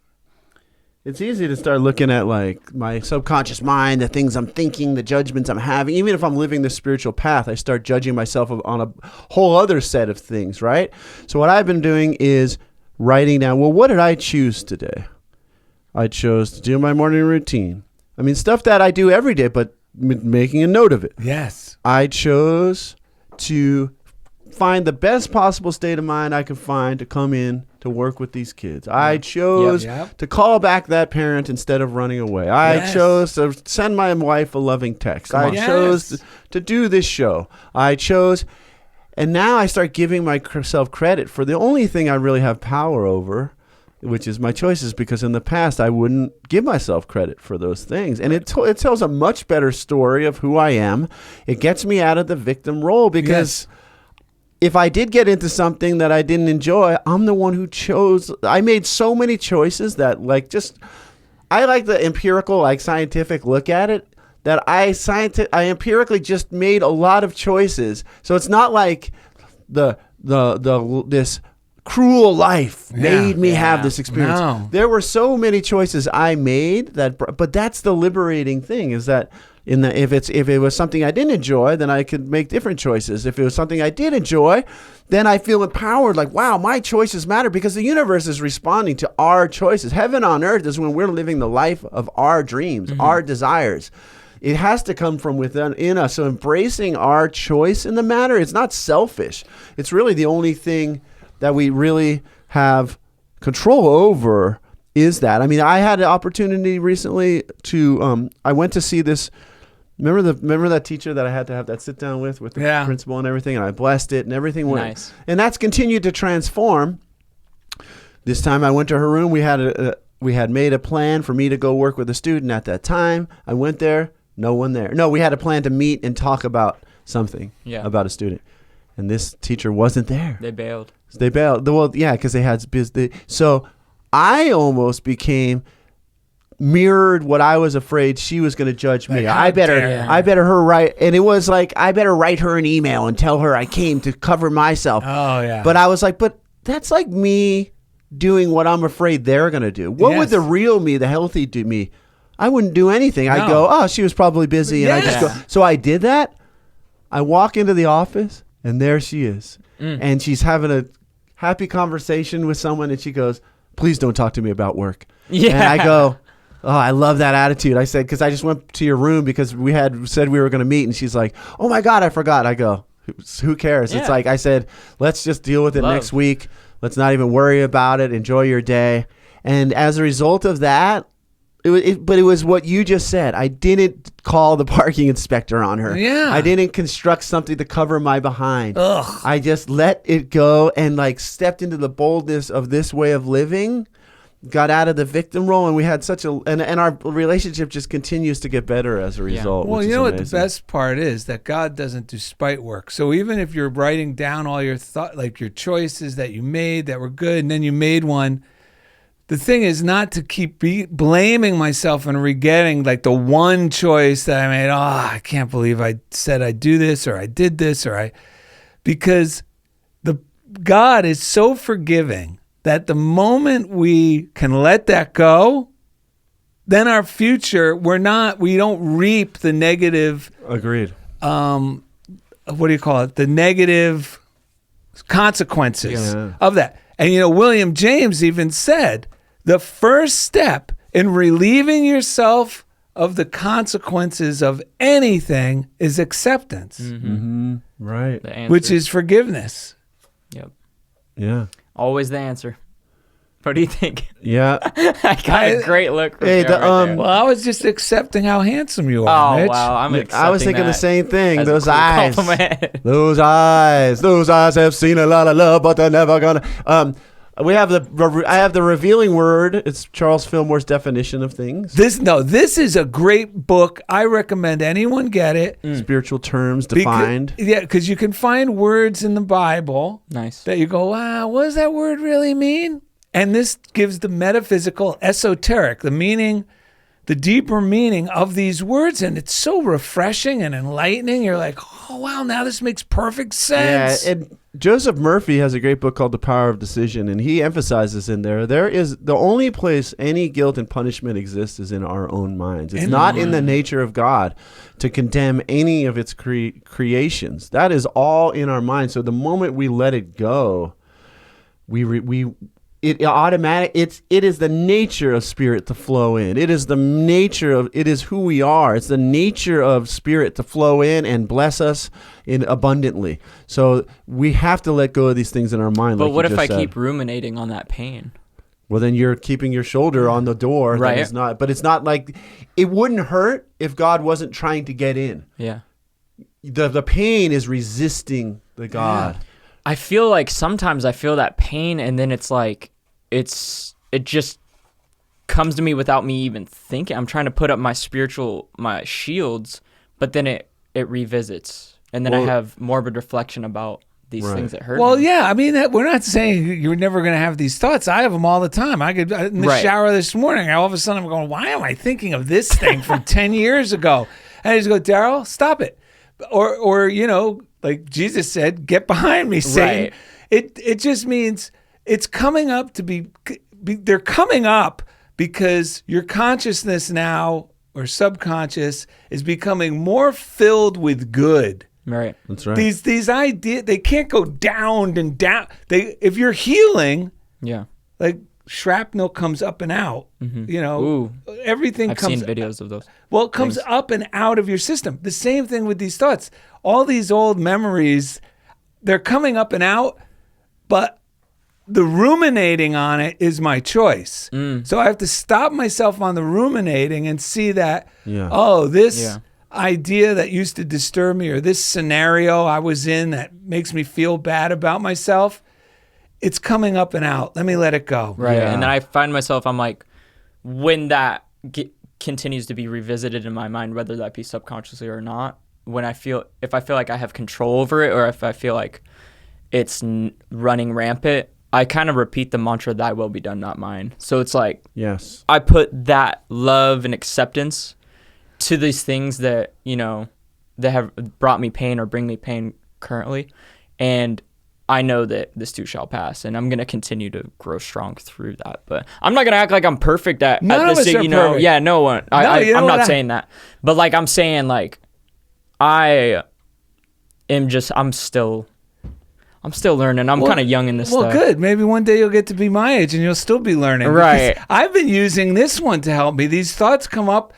it's easy to start looking at like my subconscious mind, the things I'm thinking, the judgments I'm having. Even if I'm living this spiritual path, I start judging myself on a whole other set of things, right? So what I've been doing is writing down, well, what did I choose today? I chose to do my morning routine. I mean, stuff that I do every day, but making a note of it. Yes. I chose to find the best possible state of mind I could find to come in to work with these kids. I chose to call back that parent instead of running away. I chose to send my wife a loving text. I chose to do this show. I chose, and now I start giving myself credit for the only thing I really have power over, which is my choices, because in the past I wouldn't give myself credit for those things. And it tells a much better story of who I am. It gets me out of the victim role, because if I did get into something that I didn't enjoy, I'm the one who chose. I made so many choices that I like the empirical, like scientific look at it, that I empirically just made a lot of choices. So it's not like this cruel life made me have this experience. No. There were so many choices I made but that's the liberating thing, is that if it was something I didn't enjoy, then I could make different choices. If it was something I did enjoy, then I feel empowered, like, wow, my choices matter, because the universe is responding to our choices. Heaven on earth is when we're living the life of our dreams, our desires. It has to come from within us. So embracing our choice in the matter, it's not selfish. It's really the only thing that we really have control over, is that. I mean, I had an opportunity recently to, I went to see this, remember that teacher that I had to have that sit down with the principal and everything, and I blessed it and everything went. Nice. And that's continued to transform. This time I went to her room. We had made a plan for me to go work with a student at that time. I went there, no one there. No, we had a plan to meet and talk about something, about a student. And this teacher wasn't there. They bailed. Well, yeah, because they had business. So I almost mirrored what I was afraid she was going to judge me. I better her write, and it was like, I better write her an email and tell her I came to cover myself. Oh yeah. But I was like, but that's like me doing what I'm afraid they're going to do. What would the real me, the healthy me? I wouldn't do anything. I'd go, oh, she was probably busy, and I just go. So I did that. I walk into the office, and there she is, and she's having a happy conversation with someone, and she goes, please don't talk to me about work. Yeah. And I go, oh, I love that attitude. I said, because I just went to your room because we had said we were going to meet, and she's like, oh my God, I forgot. I go, who cares? It's like, I said, let's just deal with it next week. Let's not even worry about it. Enjoy your day. And as a result of that, but it was what you just said. I didn't call the parking inspector on her. Yeah. I didn't construct something to cover my behind. Ugh. I just let it go and stepped into the boldness of this way of living, got out of the victim role, and we had and our relationship just continues to get better as a result. Well, which you is know amazing. what the best part is? That God doesn't do spite work. So even if you're writing down all your your choices that you made that were good, and then you made one, the thing is not to keep blaming myself and regretting the one choice that I made. Oh, I can't believe I said I'd do this, or I did this, because God is so forgiving that the moment we can let that go, then our future, we don't reap the negative. Agreed. What do you call it? The negative consequences of that. And William James even said, the first step in relieving yourself of the consequences of anything is acceptance, Right? Which is forgiveness. Yep. Yeah. Always the answer. What do you think? Yeah. I got a great look. From you right there. Well, I was just accepting how handsome you are, Mitch. Wow, I was thinking the same thing. as a Those cool eyes. compliment. Those eyes have seen a lot of love, but they're never gonna. I have the revealing word. It's Charles Fillmore's definition of things. This is a great book. I recommend anyone get it. Spiritual terms defined. Because you can find words in the Bible Nice. that you go, wow, what does that word really mean? And this gives the metaphysical, esoteric, the meaning, the deeper meaning of these words. And it's so refreshing and enlightening. You're like, oh, wow, now this makes perfect sense. Yeah, and Joseph Murphy has a great book called The Power of Decision, and he emphasizes in there is the only place any guilt and punishment exists is in our own minds. It's not in the nature of God to condemn any of its creations. That is all in our minds. So the moment we let it go, it is the nature of spirit to flow in. It is who we are. It's the nature of spirit to flow in and bless us in abundantly. So we have to let go of these things in our mind. But what if I keep ruminating on that pain? Well, then you're keeping your shoulder on the door. Right. But it's not like it wouldn't hurt if God wasn't trying to get in. Yeah. The pain is resisting the God. Yeah. I feel like sometimes I feel that pain, and then it's like it just comes to me without me even thinking. I'm trying to put up my shields, but then it revisits, and then I have morbid reflection about these things that hurt Well, me. yeah. I mean, we're not saying you're never going to have these thoughts. I have them all the time. In the shower this morning, all of a sudden I'm going, why am I thinking of this thing from 10 years ago? And I just go, Darrell, stop it. Or like Jesus said, get behind me, Satan. Right. It just means it's coming up to be they're coming up because your consciousness now or subconscious is becoming more filled with good. Right. That's right. These ideas, they can't go down and down. If you're healing, like shrapnel comes up and out. Ooh. Everything I've comes. seen videos of those. Well, it comes up and out of your system. The same thing with these thoughts. All these old memories, they're coming up and out, but the ruminating on it is my choice. So I have to stop myself on the ruminating and see that, this idea that used to disturb me or this scenario I was in that makes me feel bad about myself, it's coming up and out. Let me let it go. Right. And then I find myself, I'm like, when that continues to be revisited in my mind, whether that be subconsciously or not, if I feel like I have control over it, or if I feel like it's running rampant, I kind of repeat the mantra, thy will be done, not mine. So it's like, I put that love and acceptance to these things that, that have brought me pain or bring me pain currently. And I know that this too shall pass, and I'm going to continue to grow strong through that. But I'm not going to act like I'm perfect at None of this us thing, are perfect. Yeah, no one. I'm not saying that. But like I'm saying, like I'm still learning. I'm kind of young in this stuff. Well, good. Maybe one day you'll get to be my age and you'll still be learning. Right. Because I've been using this one to help me. These thoughts come up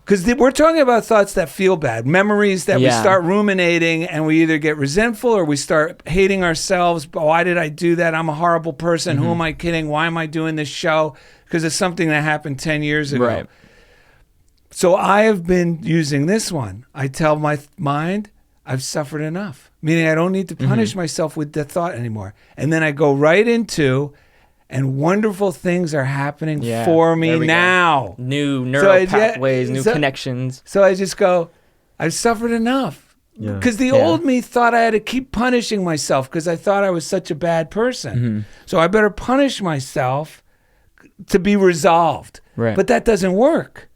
because we're talking about thoughts that feel bad, memories that we start ruminating, and we either get resentful or we start hating ourselves. Why did I do that? I'm a horrible person. Who am I kidding? Why am I doing this show? Because it's something that happened 10 years ago. Right. So I have been using this one. I tell my mind, I've suffered enough, meaning I don't need to punish myself with the thought anymore. And then I go right into, and wonderful things are happening for me now. New neural pathways, new connections. So I just go, I've suffered enough. Because the old me thought I had to keep punishing myself because I thought I was such a bad person. So I better punish myself to be resolved. Right. But that doesn't work.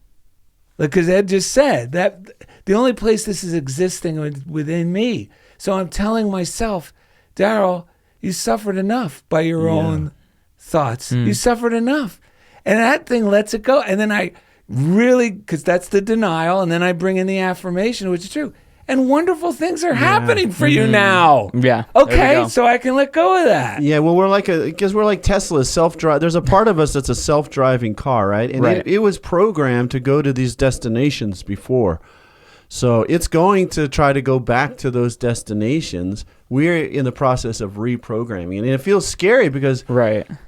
Because Ed just said that the only place this is existing within me. So I'm telling myself, Darrell, you suffered enough by your own thoughts. You suffered enough. And that thing lets it go. And then I really, because that's the denial, and then I bring in the affirmation, which is true. And wonderful things are happening for you now. Yeah. Okay, so I can let go of that. Yeah, well, we're like Tesla's self-drive. There's a part of us that's a self-driving car, right? And it was programmed to go to these destinations before. So it's going to try to go back to those destinations. We're in the process of reprogramming. And it feels scary because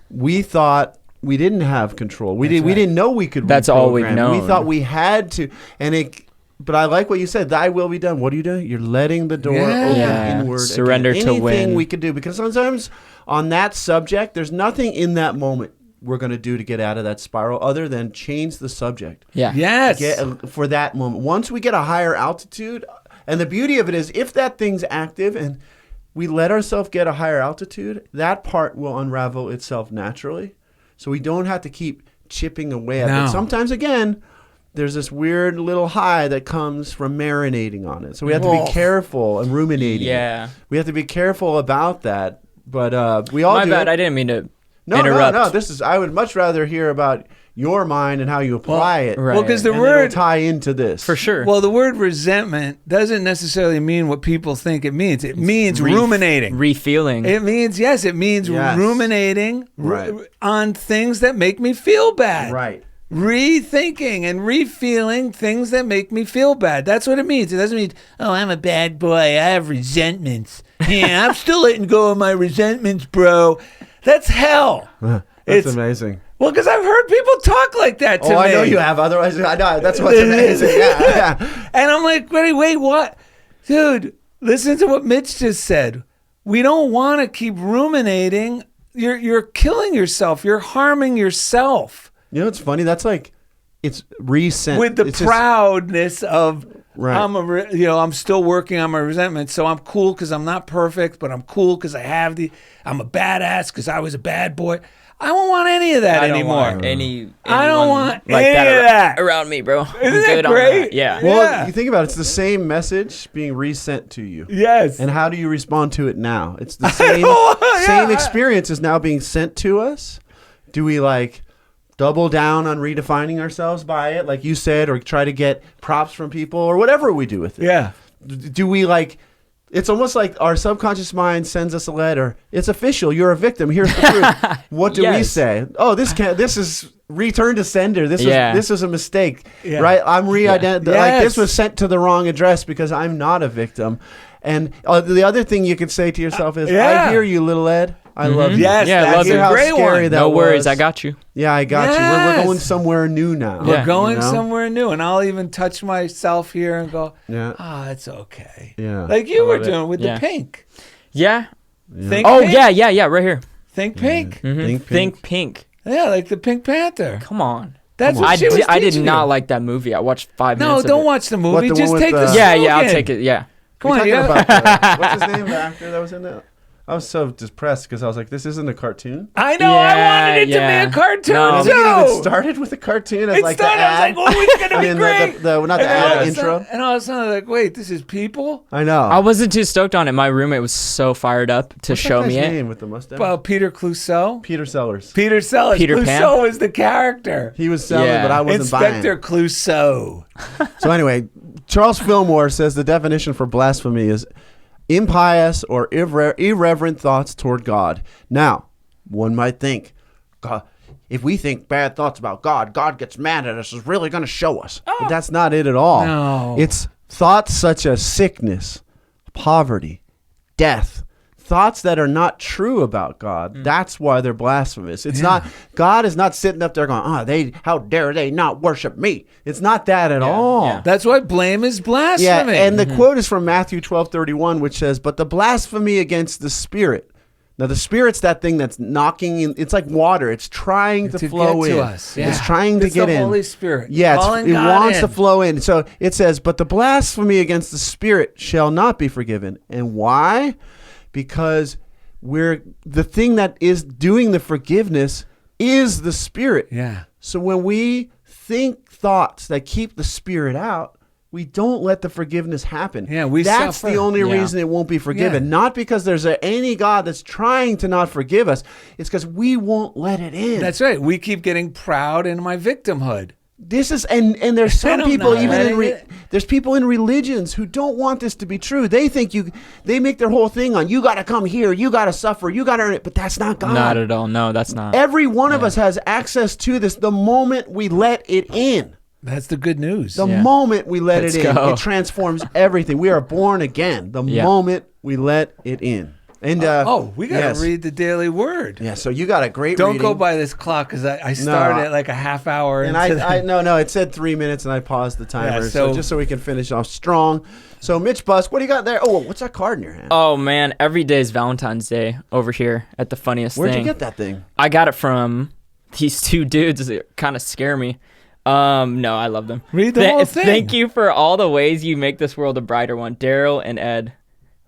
we thought we didn't have control. We didn't know we could That's reprogram. all we've known. We thought we had to. But I like what you said. Thy will be done. What are you doing? You're letting the door open inward. Surrender to win. Anything we could do. Because sometimes on that subject, there's nothing in that moment we're going to do to get out of that spiral other than change the subject. Yeah. Yes. For that moment. Once we get a higher altitude, and the beauty of it is if that thing's active and we let ourselves get a higher altitude, that part will unravel itself naturally. So we don't have to keep chipping away at it. Sometimes, again, there's this weird little high that comes from marinating on it. So we have to be careful and ruminating. Yeah. We have to be careful about that. But we all do. My bad. I didn't mean to interrupt. No. I would much rather hear about your mind and how you apply it. Well, because the and word it'll tie into this. For sure. Well, the word resentment doesn't necessarily mean what people think it means. It means ruminating. Refeeling. It means ruminating on things that make me feel bad. Right. Rethinking and refeeling things that make me feel bad. That's what it means. It doesn't mean, oh, I'm a bad boy. I have resentments. Yeah, I'm still letting go of my resentments, bro. That's hell. That's amazing. Well, because I've heard people talk like that to me. Oh, I know you have. Otherwise, I know. That's what's amazing. Yeah. And I'm like, wait, what? Dude, listen to what Mitch just said. We don't want to keep ruminating. You're killing yourself. You're harming yourself. You know what's funny? That's like, it's resent. With the proudness of, Right. I'm still working on my resentment. So I'm cool because I'm not perfect, but I'm cool because I'm a badass because I was a bad boy. I don't want any of that anymore. I don't want like any of that around me, bro. Isn't that great? Yeah. Well, you think about it, it's the same message being resent to you. Yes. And how do you respond to it now? It's the same experience is now being sent to us. Do we like double down on redefining ourselves by it, like you said, or try to get props from people or whatever we do with it? Yeah. Do we like... It's almost like our subconscious mind sends us a letter. It's official. You're a victim. Here's the proof. What do we say? Oh, this is return to sender. This is a mistake, right? I'm re-identified. Like this was sent to the wrong address because I'm not a victim. And the other thing you could say to yourself is, I hear you, little Ed. I love you. Yes, that's a great one. No worries, I got you. Yeah, I got you. We're going somewhere new now. We're going somewhere new, and I'll even touch myself here and go, it's okay. Yeah, like you were doing with the pink. Yeah. Think pink? Yeah, right here. Think pink. Mm-hmm. Think pink. Yeah, like the Pink Panther. Come on. That's what she was I did teaching not you. like that movie. I watched 5 minutes. No, don't watch the movie. What, the Just one take with the the- Yeah, I'll slogan. take it. Yeah. Come on, about what's his name, the actor that was in it? I was so depressed because I was like, this isn't a cartoon. I know. I wanted it to be a cartoon. No. I think it even started with a cartoon as like the ad. I was like, oh, it's going to be great. Not the ad, intro. And all of a sudden, I was like, wait, this is people? I know. I wasn't too stoked on it. My roommate was so fired up to What's show that me guy's it. name with the mustache? Well, Peter Clouseau. Peter Sellers. Peter Sellers. Peter Clouseau Pan? was the character. He was selling, Yeah. but I wasn't Inspector buying. Clouseau. So anyway, Charles Fillmore says the definition for blasphemy is impious or irreverent thoughts toward God. Now, one might think, God, if we think bad thoughts about God, God gets mad at us, is really going to show us. But that's not it at all. No. It's thoughts such as sickness, poverty, death, thoughts that are not true about God. That's why they're blasphemous. It's not, God is not sitting up there going, how dare they not worship me? It's not that at all. Yeah. That's why blame is blasphemy. Yeah, and the quote is from Matthew 12:31, which says, but the blasphemy against the Spirit. Now, the Spirit's that thing that's knocking in. It's like water. It's trying to flow get in. to us. Yeah. It's trying to It's get the in. Holy Spirit. Yeah, Calling it God wants to in. flow in. So it says, but the blasphemy against the Spirit shall not be forgiven. And why? Because the thing that is doing the forgiveness is the Spirit. Yeah. So when we think thoughts that keep the Spirit out, we don't let the forgiveness happen. Yeah, we That's suffer. the only Yeah. reason it won't be forgiven. Yeah. Not because there's any God that's trying to not forgive us. It's because we won't let it in. That's right. We keep getting proud in my victimhood. This is and there's some I'm people not even letting in it. there's people in religions who don't want this to be true. They think they make their whole thing on you got to come here, you got to suffer, you got to earn it, but that's not God. Not at all. No, that's not. Every one of us has access to this the moment we let it in. That's the good news. The moment we let Let's it in, go. it transforms everything. We are born again. The moment we let it in. And we got to read the daily word. Yeah, so you got a great Don't reading. go by this clock because I started at like a half hour. And no, it said 3 minutes, and I paused the timer, Yeah, so just so we can finish off strong. So, Mitch Busk, what do you got there? Oh, what's that card in your hand? Oh man, every day is Valentine's Day over here at the funniest Where'd thing. you get that thing? I got it from these two dudes that kind of scare me. No, I love them. Read the whole thing. Thank you for all the ways you make this world a brighter one. Darrell and Ed.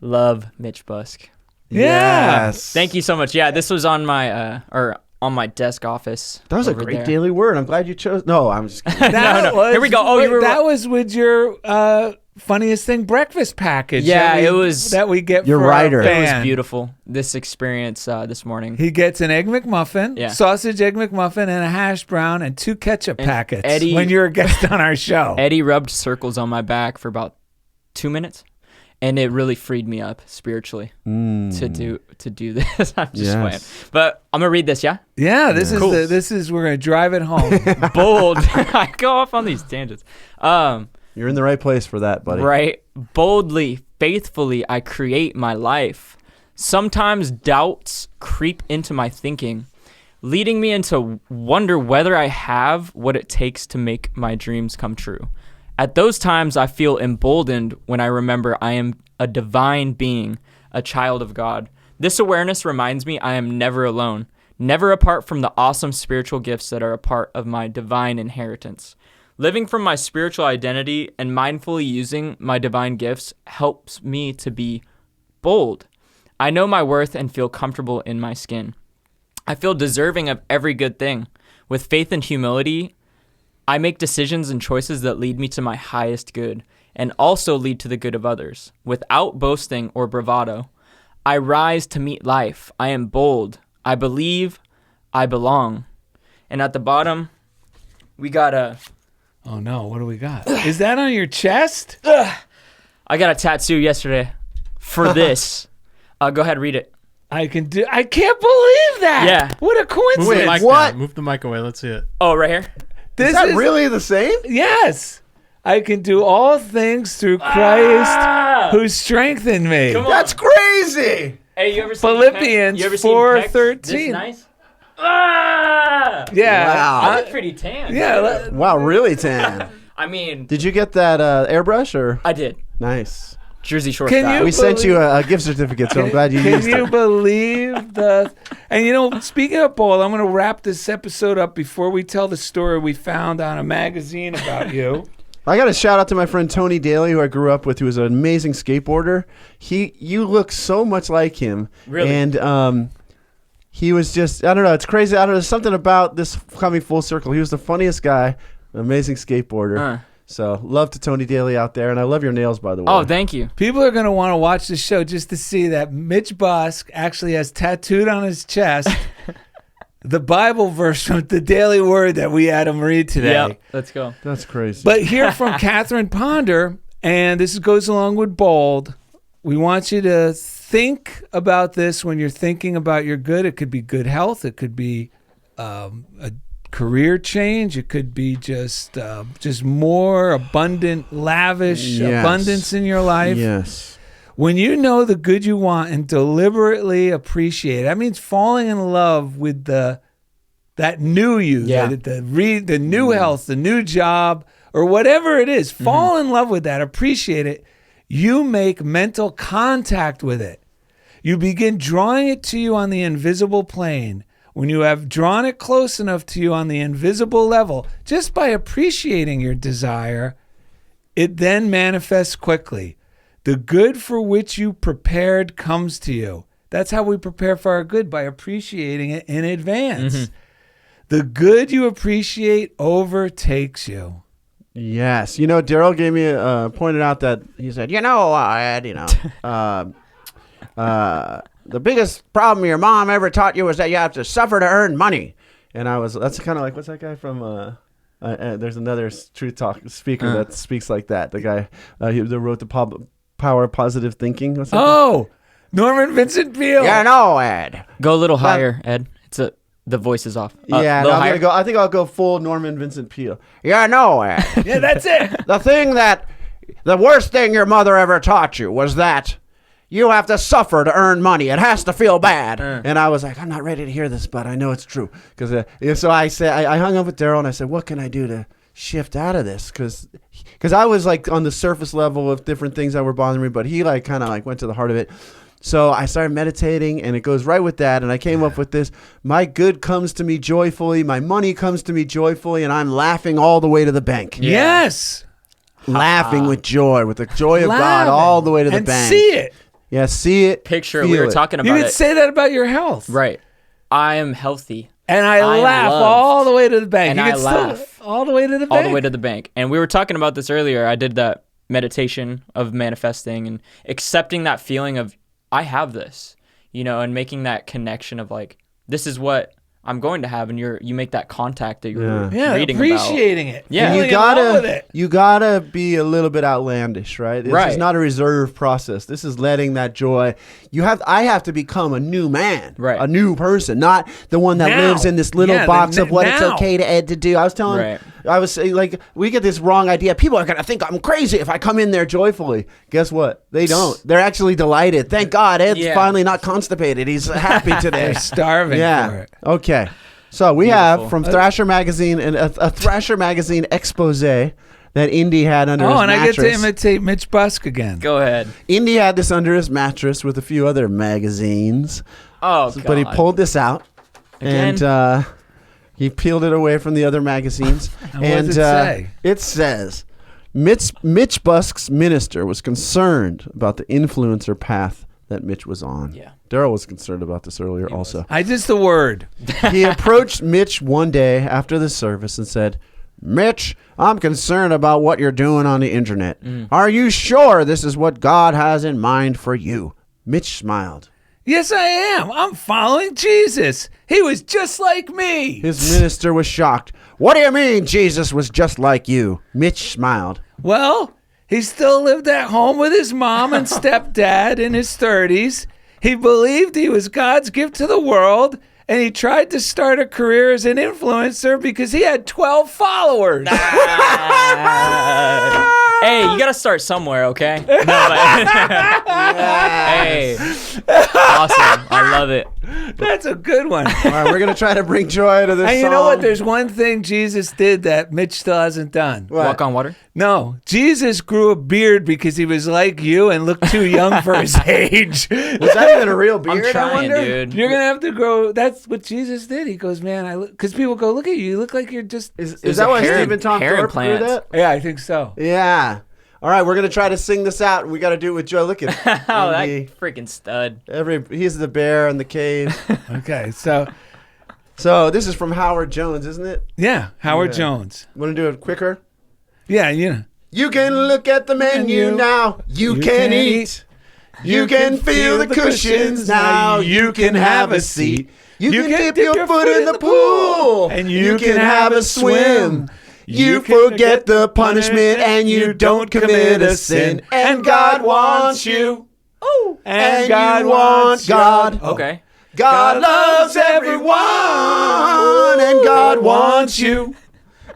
Love, Mitch Busk. Yeah. Yes. Thank you so much. Yeah, this was on my on my desk office. That was a over great there. daily word. I'm glad you chose. No, I'm just kidding. That No. Here we go. Oh, you were that was with your funniest thing breakfast package. Yeah, it was that we get. Your for our writer. It fan. was beautiful. This experience this morning. He gets an Egg McMuffin, Yeah. sausage Egg McMuffin, and a hash brown, and 2 ketchup packets Eddie- when you're a guest on our show. Eddie rubbed circles on my back for about 2 minutes, and it really freed me up spiritually to do this. I'm just playing, but I'm gonna read this. Yeah, Yeah, this is Cool. we're gonna drive it home. bold. I go off on these tangents. You're in the right place for that, buddy. Right, boldly, faithfully, I create my life. Sometimes doubts creep into my thinking, leading me into wonder whether I have what it takes to make my dreams come true. At those times, I feel emboldened when I remember I am a divine being, a child of God. This awareness reminds me I am never alone, never apart from the awesome spiritual gifts that are a part of my divine inheritance. Living from my spiritual identity and mindfully using my divine gifts helps me to be bold. I know my worth and feel comfortable in my skin. I feel deserving of every good thing. With faith and humility, I make decisions and choices that lead me to my highest good and also lead to the good of others. Without boasting or bravado, I rise to meet life. I am bold. I believe. I belong. And at the bottom, we got a... Oh no, what do we got? Is that on your chest? I got a tattoo yesterday for this. Go ahead, read it. I can't believe that. Yeah. What a coincidence. Move what? Move the mic away. Let's see it. Oh, right here? Is that really the same? Yes. I can do all things through Christ who strengthened me. Come on. That's crazy. Hey, you ever seen Philippians 4:13. This nice? Ah! Yeah. Wow. I look pretty tan. Yeah. Wow, really tan. I mean, Did you get that airbrush or? I did. Nice. Jersey Shore Can style. you We sent you a gift certificate, so I'm glad you Can used you it. believe the... And speaking of bold, I'm going to wrap this episode up before we tell the story we found on a magazine about you. I got to shout out to my friend Tony Daly, who I grew up with, who was an amazing skateboarder. You look so much like him. Really? And he was just, I don't know, it's crazy. I don't know, there's something about this coming full circle. He was the funniest guy, amazing skateboarder. So love to Tony Daly out there, and I love your nails, by the way. Oh, thank you. People are going to want to watch the show just to see that Mitch Busk actually has tattooed on his chest the Bible verse from the Daily Word that we had him read today. Yeah, let's go. That's crazy. But hear from Catherine Ponder, and this goes along with bold. We want you to think about this when you're thinking about your good. It could be good health. It could be a career change. It could be just more abundant, lavish abundance in your life. Yes. When you know the good you want and deliberately appreciate it, that means falling in love with that new you, the new health, the new job, or whatever it is. Fall in love with that, appreciate it. You make mental contact with it. You begin drawing it to you on the invisible plane. When you have drawn it close enough to you on the invisible level, just by appreciating your desire, it then manifests quickly. The good for which you prepared comes to you. That's how we prepare for our good, by appreciating it in advance. The good you appreciate overtakes you. Yes. Darrell gave me pointed out that he said, Ed, the biggest problem your mom ever taught you was that you have to suffer to earn money. And that's kind of like, what's that guy from, there's another Truth Talk speaker that speaks like that. The guy that wrote the Power of Positive Thinking. What's that guy? Norman Vincent Peale. Ed. Go a little higher, Ed. The voice is off. I think I'll go full Norman Vincent Peale. Ed. Yeah, that's it. The worst thing your mother ever taught you was that you have to suffer to earn money. It has to feel bad. And I was like, I'm not ready to hear this, but I know it's true. So I said, I hung up with Darrell and I said, what can I do to shift out of this? Because I was like on the surface level of different things that were bothering me, but he kind of went to the heart of it. So I started meditating, and it goes right with that. And I came up with this: my good comes to me joyfully, my money comes to me joyfully, and I'm laughing all the way to the bank. Yes. Laughing with joy, with the joy of God all the way to the bank. And see it. Yeah, see it. Picture, feel we were it. talking about You it. could say that about your health. Right. I am healthy. And I laugh loved. all the way to the bank. And You I can laugh. all the way to the bank. All the way to the bank. And we were talking about this earlier. I did that meditation of manifesting and accepting that feeling of, I have this, and making that connection of this is what I'm going to have, and you make that contact that you're reading appreciating about. it. Yeah, and you gotta be a little bit outlandish, right? This is not a reserved process. This is letting that joy. I have to become a new man, right? A new person, not the one that lives in this little box of what it's okay to Ed to do. I was telling, I was saying, we get this wrong idea. People are gonna think I'm crazy if I come in there joyfully. Guess what? They don't. They're actually delighted. Thank God, Ed's finally not constipated. He's happy today. They're starving for it. Okay. So we have from Thrasher Magazine and a Thrasher Magazine expose that Indy had under his mattress. I get to imitate Mitch Busk again. Go ahead. Indy had this under his mattress with a few other magazines. Oh, God. But he pulled this out. Again? And He peeled it away from the other magazines. And what does it say? It says, Mitch Busk's minister was concerned about the influencer path that Mitch was on. Yeah. Darrell was concerned about this earlier also. Just the word. He approached Mitch one day after the service and said, Mitch, I'm concerned about what you're doing on the internet. Are you sure this is what God has in mind for you? Mitch smiled. Yes, I am. I'm following Jesus. He was just like me. His minister was shocked. What do you mean Jesus was just like you? Mitch smiled. Well, he still lived at home with his mom and stepdad in his 30s. He believed he was God's gift to the world, and he tried to start a career as an influencer because he had 12 followers. Hey, you gotta start somewhere, okay? No, Hey, awesome! I love it. That's a good one. All right, we're going to try to bring joy to this And you song. know what? There's one thing Jesus did that Mitch still hasn't done. What? Walk on water. No, Jesus grew a beard because he was like you and looked too young for his age. Was that even a real beard? I'm trying, I wonder? dude. You're going to have to grow. That's what Jesus did. He goes, man, because people go, look at you. You look like you're just. Is There's that a why hair- Stephen Tom hair Thorpe grew implant. that? Yeah, I think so. Yeah. All right, we're going to try to sing this out. We got to do it with Joe. Look at Oh, that Andy. freaking stud. He's the bear in the cave. Okay, so, So this is from Howard Jones, isn't it? yeah, Howard Yeah. Jones. Want to do it quicker? Yeah, you know. You can look at the menu now. You can eat. You can feel the cushions now. You can have a seat. You can dip your foot in the pool. And you can have a swim. You forget the punishment and you don't commit a sin. And God wants you. Oh, And God wants God. Okay. God loves everyone. And God wants you.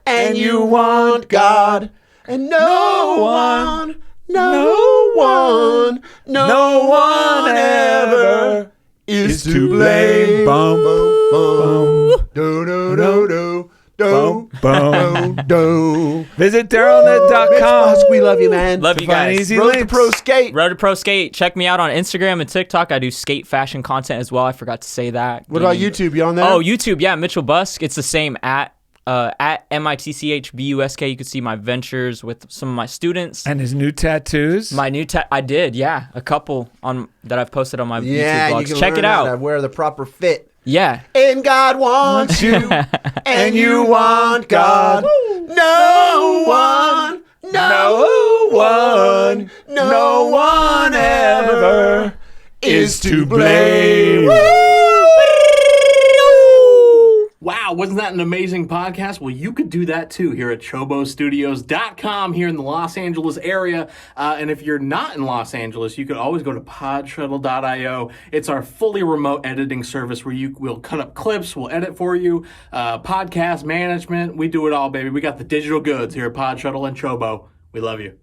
And you want God. And no one ever is to blame. Bum, bum, Do, do, do, do. Do, bum. do. Visit Mitch DarrellandEd.com. Busk, we love you, man. Love you To find guys. easy Road to links. Pro Skate. Road to Pro Skate. Check me out on Instagram and TikTok. I do skate fashion content as well. I forgot to say that. What about YouTube? You on there? Oh, YouTube. Yeah, Mitchell Busk. It's the same at MITCHBUSK. You can see my ventures with some of my students. And his new tattoos. My new I did, yeah, a couple on that I've posted on my yeah, YouTube you vlogs. can Check learn it how to out. wear the proper fit. Yeah. And God wants you, and you want God. No one ever is to blame. Wow, wasn't that an amazing podcast? Well, you could do that too here at CHOBOstudios.com here in the Los Angeles area. And if you're not in Los Angeles, you could always go to PodShuttle.io. It's our fully remote editing service where we'll cut up clips, we'll edit for you, podcast management. We do it all, baby. We got the digital goods here at PodShuttle and CHOBO. We love you.